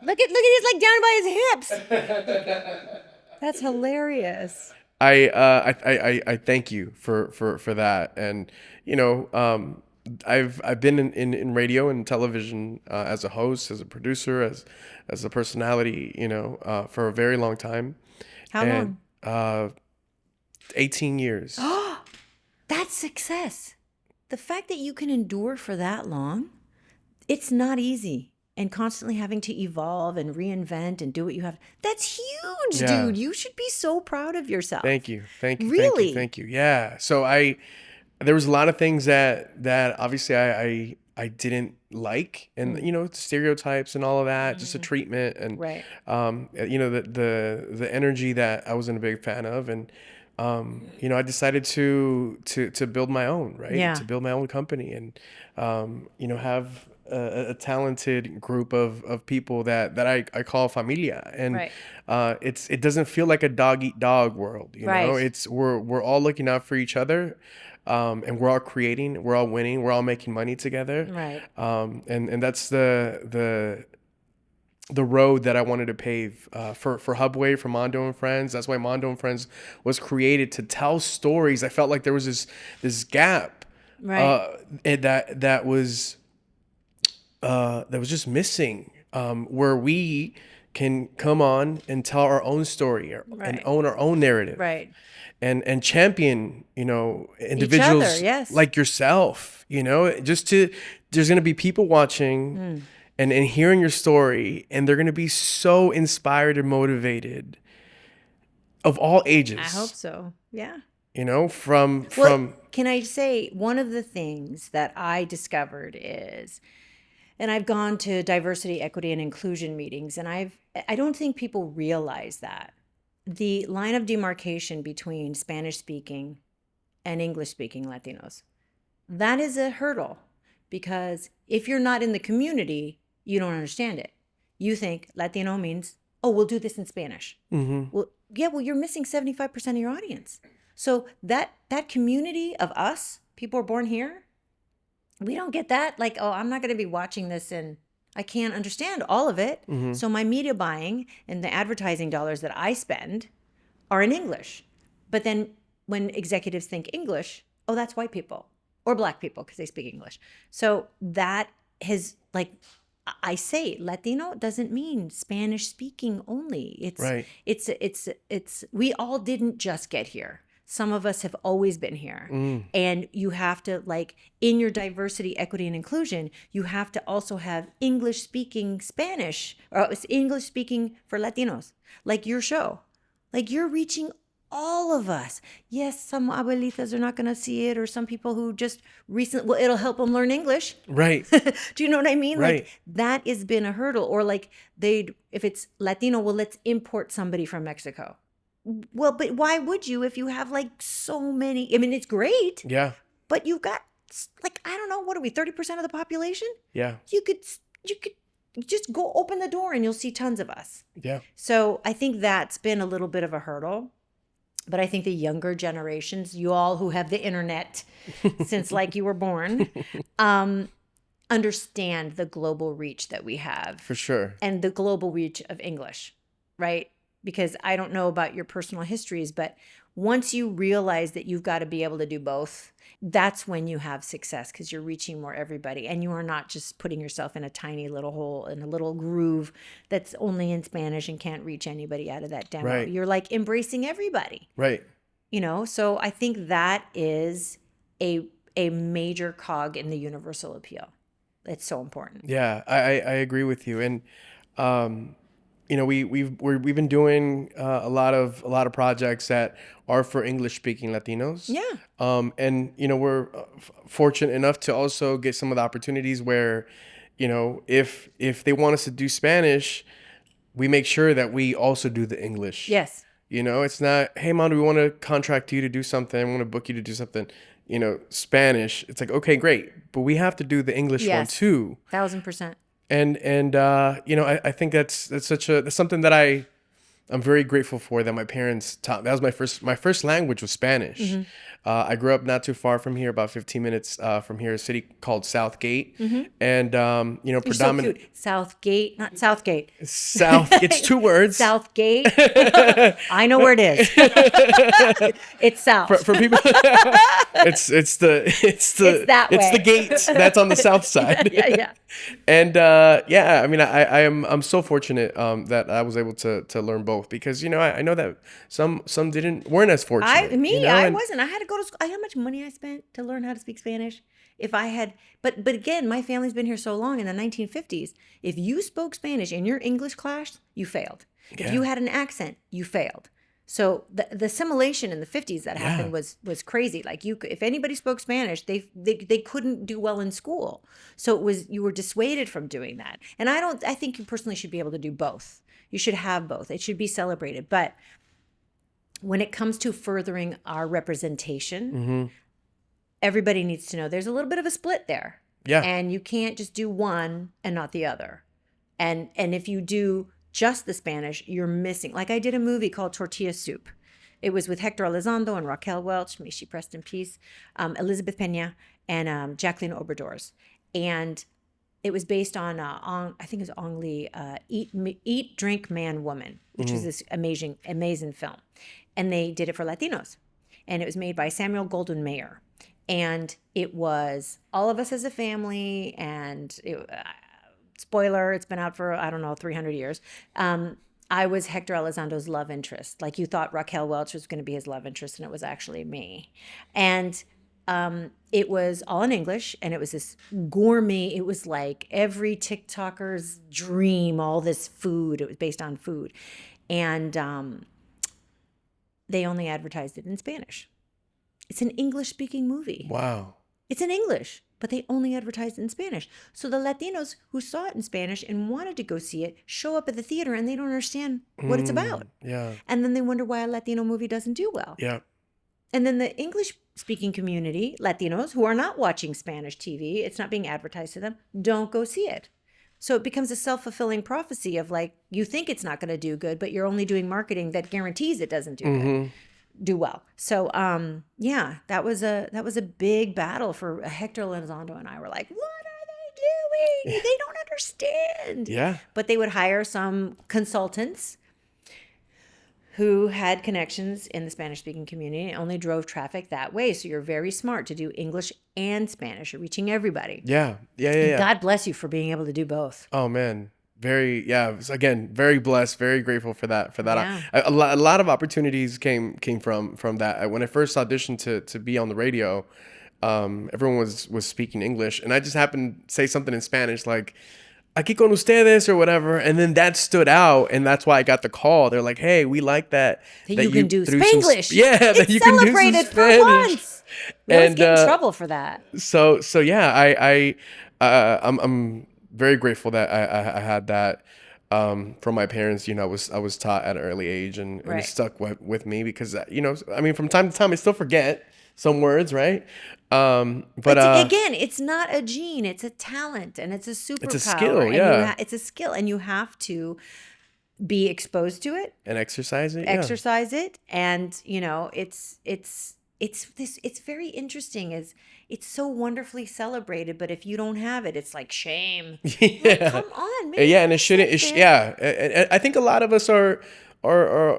Look at he's like down by his hips. That's hilarious. I thank you for that, and I've been in radio and television as a host, as a producer, as a personality, for a very long time. How long? 18 years. That's success. The fact that you can endure for that long, it's not easy. And constantly having to evolve and reinvent and do what you have. That's huge, dude. You should be so proud of yourself. Thank you. Really? Thank you. Yeah. So there was a lot of things that obviously I didn't like, and stereotypes and all of that, just the treatment and Right. the energy that I wasn't a big fan of, and I decided to build my own, right? Yeah. To build my own company, and have a talented group of people that I call familia, and Right. it doesn't feel like a dog eat dog world, Right. It's we're all looking out for each other, and we're all creating, we're all winning, we're all making money together, Right. and that's the road that I wanted to pave for Hubway, for Mando and Friends. That's why Mando and Friends was created, to tell stories. I felt like there was this gap, Right. and that was just missing, where we can come on and tell our own story, and Right. own our own narrative, Right. and champion individuals yes. like yourself, there's going to be people watching and hearing your story, and they're going to be so inspired and motivated, of all ages. I hope so. Yeah. From Can I say one of the things that I discovered is, and I've gone to diversity, equity, and inclusion meetings, and I don't think people realize that the line of demarcation between Spanish speaking and English speaking Latinos, that is a hurdle, because if you're not in the community, you don't understand it. You think Latino means, oh, we'll do this in Spanish. Well, yeah, well, you're missing 75% of your audience. So that community of us, people are born here, we don't get that. Like, oh, I'm not going to be watching this, and I can't understand all of it. So my media buying and the advertising dollars that I spend are in English. But then when executives think English, oh, that's white people or black people because they speak English. So that has, like, I say Latino doesn't mean Spanish speaking only. It's Right. It's we all didn't just get here. Some of us have always been here. And you have to, like, in your diversity, equity, and inclusion, you have to also have English speaking Spanish, or English speaking for Latinos, like your show. Like, you're reaching all of us. Yes, some abuelitas are not going to see it, or some people who just recently, well, it'll help them learn English. Right. Do you know what I mean? Right. Like, that has been a hurdle. Or like, if it's Latino, well, let's import somebody from Mexico. Well, but why would you if you have like so many? I mean, it's great, Yeah. but you've got, like, I don't know, what are we, 30% of the population? Yeah. You could just go open the door and you'll see tons of us. Yeah. So I think that's been a little bit of a hurdle. But I think the younger generations, you all who have the internet since like you were born, understand the global reach that we have. For sure. And the global reach of English, right? Because I don't know about your personal histories, but once you realize that you've got to be able to do both, that's when you have success, because you're reaching more everybody, and you are not just putting yourself in a tiny little hole, in a little groove that's only in Spanish and can't reach anybody out of that demo. Right. You're like embracing everybody, Right. So I think that is a major cog in the universal appeal. It's so important. Yeah, I agree with you, and we've been doing a lot of projects that are for English speaking Latinos. Yeah. And we're fortunate enough to also get some of the opportunities where, if they want us to do Spanish, we make sure that we also do the English. Yes. It's not, hey, Mom, we want to contract you to do something. I want to book you to do something, Spanish. It's like, okay, great. But we have to do the English one Yes. too. 1000%. And I think that's something that I'm very grateful for, that my parents taught. That was my first language was Spanish. I grew up not too far from here, about 15 minutes from here, a city called Southgate. And You're predominant so cute. Southgate, not Southgate. South. It's two words. Southgate. I know where it is. It's south. For people, it's that way. the gate that's on the south side. Yeah. And I mean, I'm so fortunate that I was able to learn both, because I know that some weren't as fortunate. I wasn't. I had to go to school. I know how much money I spent to learn how to speak Spanish. If I had, but again, my family's been here so long. In the 1950s, if you spoke Spanish in your English class, you failed. If you had an accent, you failed. So the assimilation in the 50s that happened Yeah. was crazy. Like if anybody spoke Spanish, they couldn't do well in school. So you were dissuaded from doing that. And I think you personally should be able to do both. You should have both. It should be celebrated. But when it comes to furthering our representation, everybody needs to know there's a little bit of a split there. Yeah. And you can't just do one and not the other. And if you do just the Spanish, you're missing. Like I did a movie called Tortilla Soup. It was with Hector Elizondo and Raquel Welch, may she rest in peace, Elizabeth Pena, and Jacqueline Obradors. And it was based on I think it was Ong Lee, Eat, Drink, Man, Woman, which was this amazing film. And they did it for Latinos. And it was made by Samuel Goldwyn Mayer. And it was all of us as a family, and spoiler, it's been out for, I don't know, 300 years. I was Hector Elizondo's love interest. Like you thought Raquel Welch was going to be his love interest, and it was actually me. And it was all in English, and it was this gourmet. It was like every TikToker's dream, all this food. It was based on food. And they only advertised it in Spanish. It's an English-speaking movie. Wow. It's in English, but they only advertised it in Spanish. So the Latinos who saw it in Spanish and wanted to go see it show up at the theater and they don't understand what it's about. Yeah. And then they wonder why a Latino movie doesn't do well. Yeah. And then the English-speaking community, Latinos who are not watching Spanish TV, it's not being advertised to them, don't go see it. So it becomes a self-fulfilling prophecy of like, you think it's not going to do good, but you're only doing marketing that guarantees it doesn't do well. So yeah, that was a big battle for Hector Elizondo and I were like, what are they doing? They don't understand. Yeah. But they would hire some consultants who had connections in the Spanish-speaking community and only drove traffic that way. So you're very smart to do English and Spanish. You're reaching everybody. Yeah. Yeah. God bless you for being able to do both. Oh man. Again, very blessed, very grateful for that. Yeah. A lot of opportunities came from that. When I first auditioned to be on the radio, everyone was speaking English, and I just happened to say something in Spanish like "aquí con ustedes" or whatever, and then that stood out, and that's why I got the call. They're like, "Hey, we like that You can do threw some Spanglish. that It's you can do some celebrated for Spanish." once. We always And, get in trouble for that. So yeah, I'm very grateful that I had that from my parents. You know, I was taught at an early age, and Right. it stuck with me because I mean, from time to time I still forget some words, right? But Again, it's not a gene; it's a talent, and it's a superpower. It's a skill, and yeah. it's a skill, and you have to be exposed to it, and exercise it, exercise it, and it's very interesting. It's so wonderfully celebrated, but if you don't have it, it's like shame. Yeah. Like, come on, man. Yeah, and it shouldn't. That's it. Yeah, and I think a lot of us are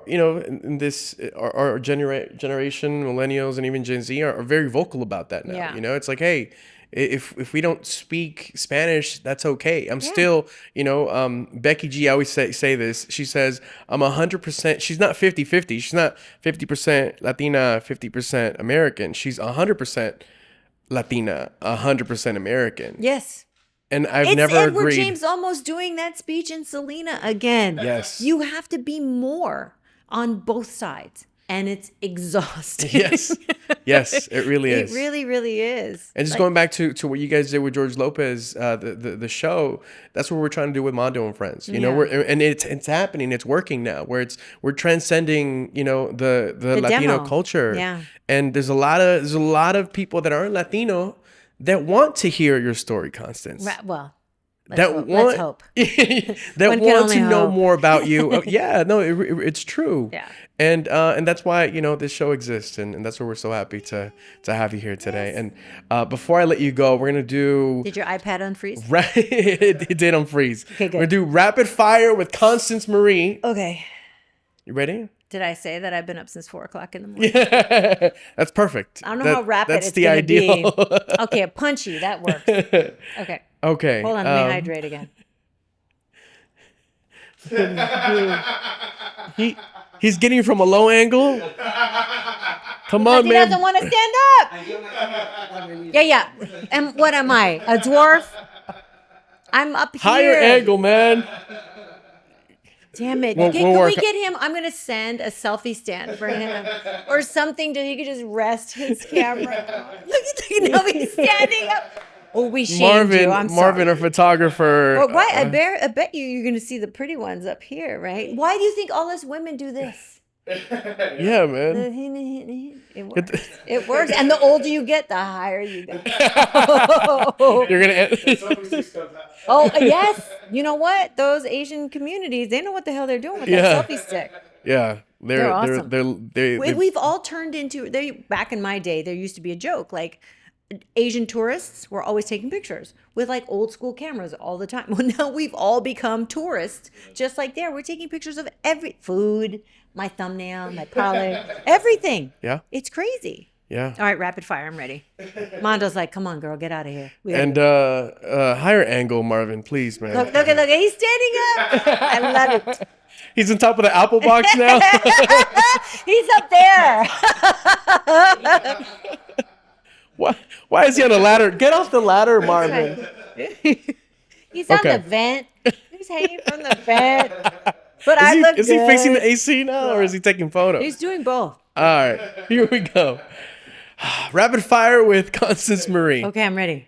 in this our generation, millennials, and even Gen Z are very vocal about that now. Yeah. You know, it's like, hey, if we don't speak Spanish, that's okay. I'm still, Becky G. I always say this. She says I'm 100%. She's not 50-50. She's not 50% Latina, 50% American. She's 100% Latina, 100% American. Yes. And I've It's never Edward agreed. James almost doing that speech in Selena again. Yes. You have to be more on both sides. And it's exhausting. Yes, it really is. It really, really is. And just going back to what you guys did with George Lopez, the show, that's what we're trying to do with Mando and Friends. You know, it's happening, it's working now, where we're transcending, the Latino demo. culture. Yeah. And there's a lot of people that aren't Latino that want to hear your story, Constance. Well, Let's hope. That One can want only to know hope. more about you. It's true. Yeah. And that's why this show exists, and that's why we're so happy to have you here today. And before I let you go, we're gonna do Did your iPad unfreeze? it did on freeze. Okay, good. We're gonna do rapid fire with Constance Marie. Okay. You ready? Did I say that I've been up since 4:00 in the morning? Yeah, that's perfect. I don't know how rapid that's it's the gonna ideal. be. Okay, a punchy, that works. Okay. Okay. Hold on, let me hydrate again. He's getting from a low angle. Come on, He man. doesn't want to stand up. Yeah. And what am I? A dwarf? I'm up here. Higher angle, man. Damn it. We'll Can work we get him? I'm going to send a selfie stand for him or something so he could just rest his camera. Look at now he's standing up. Oh, we shamed you. I'm Marvin, sorry. our photographer. But why? I bet you're going to see the pretty ones up here, right? Why do you think all us women do this? Yeah, man. It works. It works. And the older you get, the higher you go. You're gonna. Oh, yes. You know what? Those Asian communities, they know what the hell they're doing with that selfie stick. Yeah, They're awesome. They We've all turned into, back in my day, there used to be a joke like Asian tourists were always taking pictures with like old school cameras all the time. Well, now we've all become tourists just like there. We're taking pictures of every food, my thumbnail, my product, everything. Yeah. It's crazy. Yeah. All right, rapid fire. I'm ready. Mondo's like, come on, girl, get out of here. And higher angle, Marvin, please, man. Look, he's standing up. I love it. He's on top of the Apple box now. He's up there. Why is he on a ladder? Get off the ladder, Marvin. He's on Okay. the vent. He's hanging from the vent. But I look Is good. he facing the AC now, or is he taking photos? He's doing both. All right, here we go. Rapid fire with Constance Marie. Okay, I'm ready.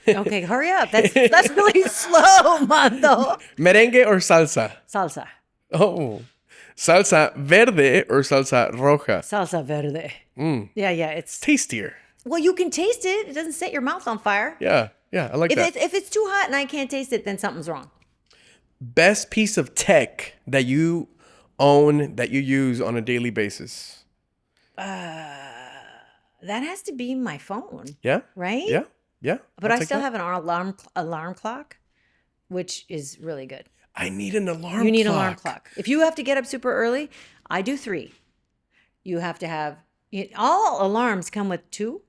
Okay, hurry up. That's really slow, Mando. Merengue or salsa? Salsa. Oh, salsa verde or salsa roja? Salsa verde. Yeah, it's Tastier. well, you can taste it. It doesn't set your mouth on fire. Yeah, I like that. If it's too hot and I can't taste it, then something's wrong. Best piece of tech that you own that you use on a daily basis? That has to be my phone. Yeah. Right? Yeah. But I'll I take still that. have an alarm clock, which is really good. I need an alarm. You need an alarm clock. If you have to get up super early, I do 3. You have to have all alarms come with 2.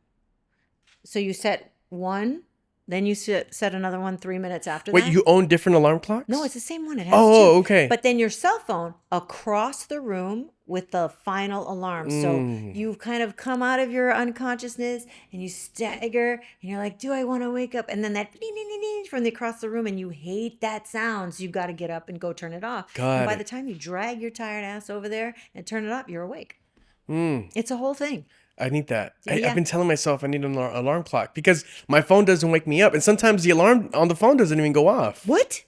So you set 1, then you set another one 3 minutes after Wait, that. you own different alarm clocks? No, it's the same one. It has 2. Oh, okay. But then your cell phone across the room with the final alarm. So you kind of come out of your unconsciousness and you stagger and you're like, do I want to wake up? And then that ding, ding, ding, ding from across the room and you hate that sound. So you got to get up and go turn it off. And by the time you drag your tired ass over there and turn it up, you're awake. It's a whole thing. I need that. Yeah. I've been telling myself I need an alarm clock because my phone doesn't wake me up, and sometimes the alarm on the phone doesn't even go off. What?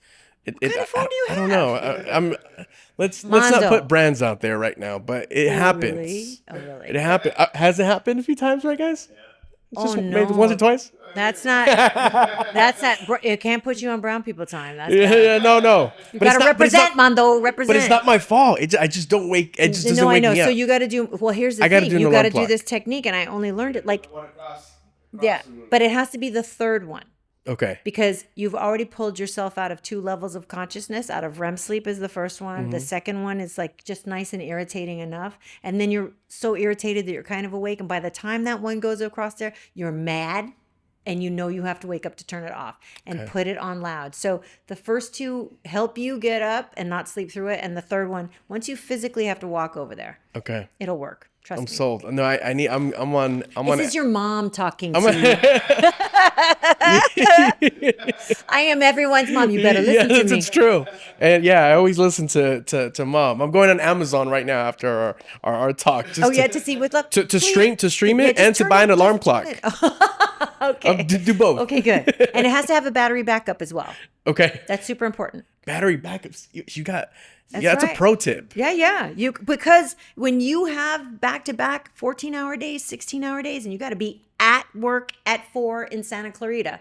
What kind of phone do you I don't have? know. Let's not Mondo. put brands out there right now, but it happens. Really? Oh, really? It happened. Has it happened a few times, right, guys? Oh, Maybe no. once or twice. That's not. It can't put you on brown people time. That's Yeah, no. You got to represent, Mando. Represent. But it's not my fault. I just don't wake. It just doesn't No, I wake know. me up. So you got to do. Well, here's the I gotta thing. do an You got to alarm do clock. this technique, and I only learned it like One across yeah, the room. but it has to be the third one Okay. because you've already pulled yourself out of 2 levels of consciousness. Out of REM sleep is the first one. The second one is like just nice and irritating enough, and then you're so irritated that you're kind of awake. And by the time that one goes across there, you're mad. And you know you have to wake up to turn it off and put it on loud. So the first 2 help you get up and not sleep through it. And the third one, once you physically have to walk over there, Okay. it'll work. Trust I'm me. sold. No, I need. I'm on. This is your mom talking to on. you. I am everyone's mom. You better listen to me. It's true. And yeah, I always listen to mom. I'm going on Amazon right now after our talk. Just Oh, yeah, to see with to stream Yeah, it just and to turn buy an it- alarm just clock. turn it- Okay. Do both. Okay, good. And it has to have a battery backup as well. Okay. That's super important. Battery backups. You got. That's That's right. a pro tip. Yeah. Because when you have back-to-back 14-hour days, 16-hour days, and you got to be at work at 4 in Santa Clarita,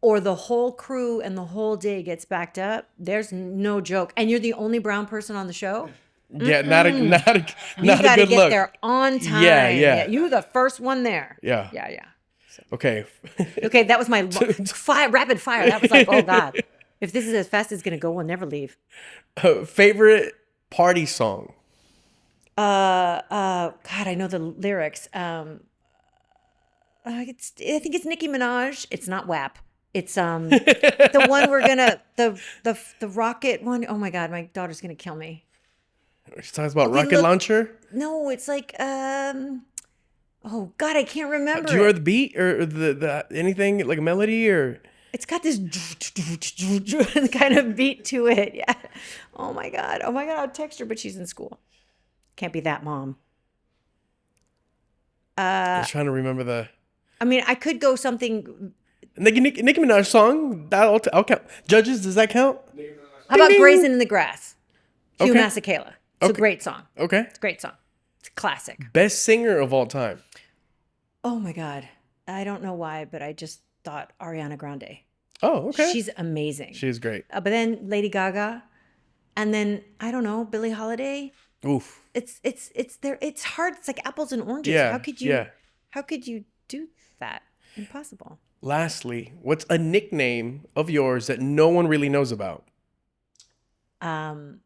or the whole crew and the whole day gets backed up, there's no joke. And you're the only brown person on the show. Yeah, not a You not a got to good get look. there on time. Yeah. You're the first one there. Yeah. Yeah. Okay. Okay, that was my rapid fire. That was like, oh God. If this is as fast as it's going to go, we'll never leave. Favorite party song? God, I know the lyrics. I think it's Nicki Minaj. It's not WAP. It's the one we're gonna the rocket one. Oh my God, my daughter's gonna kill me. She talks about Okay, rocket look. launcher. No, it's like oh God, I can't remember. Do you it. hear the beat or the anything like a melody or? It's got this kind of beat to it. Yeah. Oh my God. I'll text her, but she's in school. Can't be that mom. I'm trying to remember the I mean, I could go something. Nicki Minaj song. I'll count. Judges, does that count? How about Ding, ding. Grazing in the Grass? Hugh Okay. Masekela. It's a great song. Okay. It's a great song. It's a classic. Best singer of all time. Oh my God. I don't know why, but I just thought Ariana Grande. Oh, okay. She's amazing. She's great. But then Lady Gaga, and then I don't know, Billie Holiday. Oof. It's there. It's hard. It's like apples and oranges. Yeah. How could you do that? Impossible. Lastly, what's a nickname of yours that no one really knows about?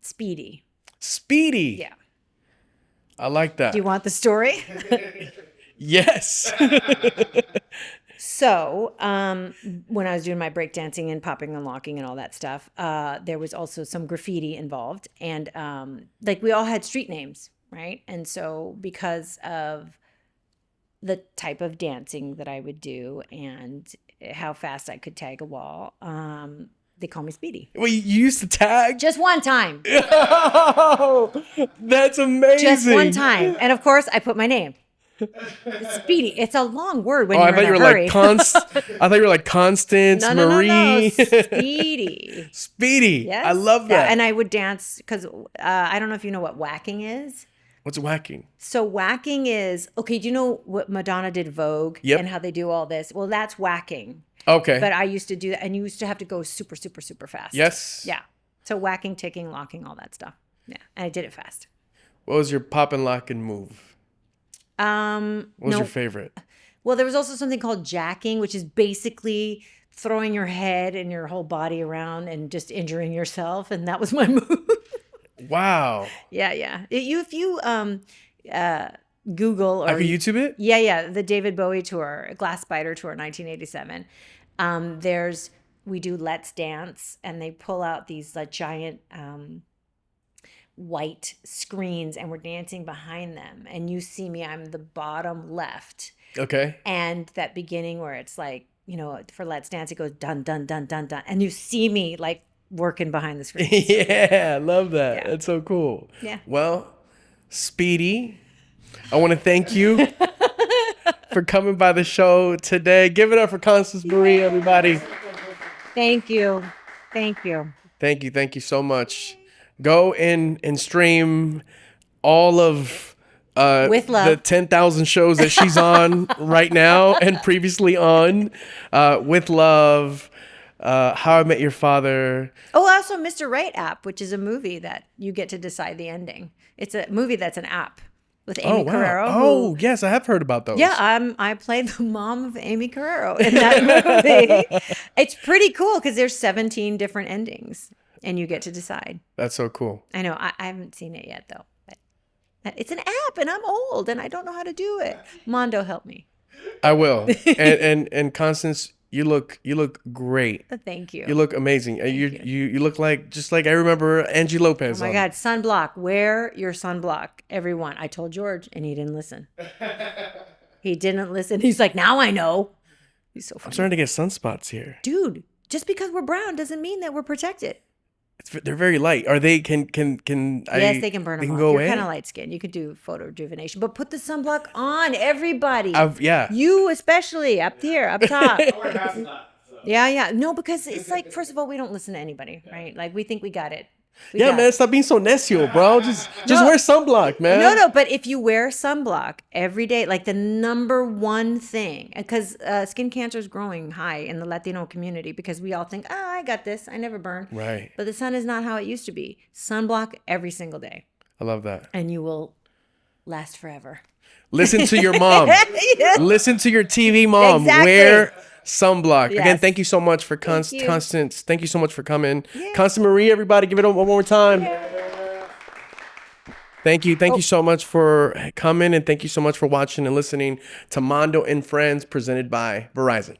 Speedy. Speedy. Yeah. I like that. Do you want the story? Yes. So, when I was doing my breakdancing and popping and locking and all that stuff, there was also some graffiti involved. And like we all had street names, right? And so because of the type of dancing that I would do and how fast I could tag a wall, they call me Speedy. Well, you used to tag? Just one time. Oh, that's amazing. Just one time. And of course, I put my name. Speedy. It's a long word when Oh, I you're thought in you a were hurry. I thought you were like Constance Marie. No. Speedy. Speedy. Yes. I love that. Yeah, and I would dance because I don't know if you know what whacking is. What's whacking? So whacking is, okay, do you know what Madonna did Vogue Yep. and how they do all this? Well, that's whacking. Okay. But I used to do that, and you used to have to go super, super, super fast. Yes. Yeah. So whacking, ticking, locking, all that stuff. Yeah. And I did it fast. What was your pop and lock and move? What was your favorite? Well, there was also something called jacking, which is basically throwing your head and your whole body around and just injuring yourself. And that was my move. Wow. Yeah. If you Google or I could YouTube it? Yeah, the David Bowie tour, Glass Spider tour, 1987. We do Let's Dance, and they pull out these giant white screens, and we're dancing behind them. And you see me, I'm the bottom left. Okay. And that beginning where it's like, for Let's Dance, it goes dun, dun, dun, dun, dun. And you see me like working behind the screen. Yeah, I love that. Yeah. That's so cool. Yeah. Well, Speedy, I want to thank you for coming by the show today. Give it up for Constance Marie, everybody. Thank you. Thank you so much. Go and stream all of With love. the 10,000 shows that she's on right now and previously on. With Love, How I Met Your Father. Oh, also Mr. Right app, which is a movie that you get to decide the ending. It's a movie that's an app with Amy Carrero. Oh, yes, I have heard about those. Yeah, I played the mom of Amy Carrero in that movie. It's pretty cool because there's 17 different endings, and you get to decide. That's so cool. I know. I haven't seen it yet, though. But it's an app, and I'm old, and I don't know how to do it. Mando, help me. I will. And Constance, you look great. Thank you. You look amazing. You look just like I remember Angie Lopez. Oh my God, sunblock. Wear your sunblock, everyone. I told George, and he didn't listen. He didn't listen. He's like, now I know. He's so funny. I'm starting to get sunspots here. Dude, just because we're brown doesn't mean that we're protected. They're very light. Are they? Yes, They can burn them off. Go You're away. kind of light skinned. You could do photo rejuvenation, but put the sunblock on, everybody. Yeah. You especially up here, up top. Or half that, so. Yeah. No, because it's like, first of all, we don't listen to anybody, right? Like we think we got it. Yeah, man. Stop being so necio, bro. Just wear sunblock, man. No, but if you wear sunblock every day, like the number one thing, because skin cancer is growing high in the Latino community because we all think, I got this, I never burn. Right. But the sun is not how it used to be. Sunblock every single day, I love that. and you will last forever. Listen to your mom. Yeah. Listen to your TV mom. Exactly. Wear sunblock. Again, Yes. thank you so much for you. Constance. Thank you so much for coming. Constance Marie, everybody, give it up one more time. Thank you. Thank you so much for coming, and thank you so much for watching and listening to Mando and Friends presented by Verizon.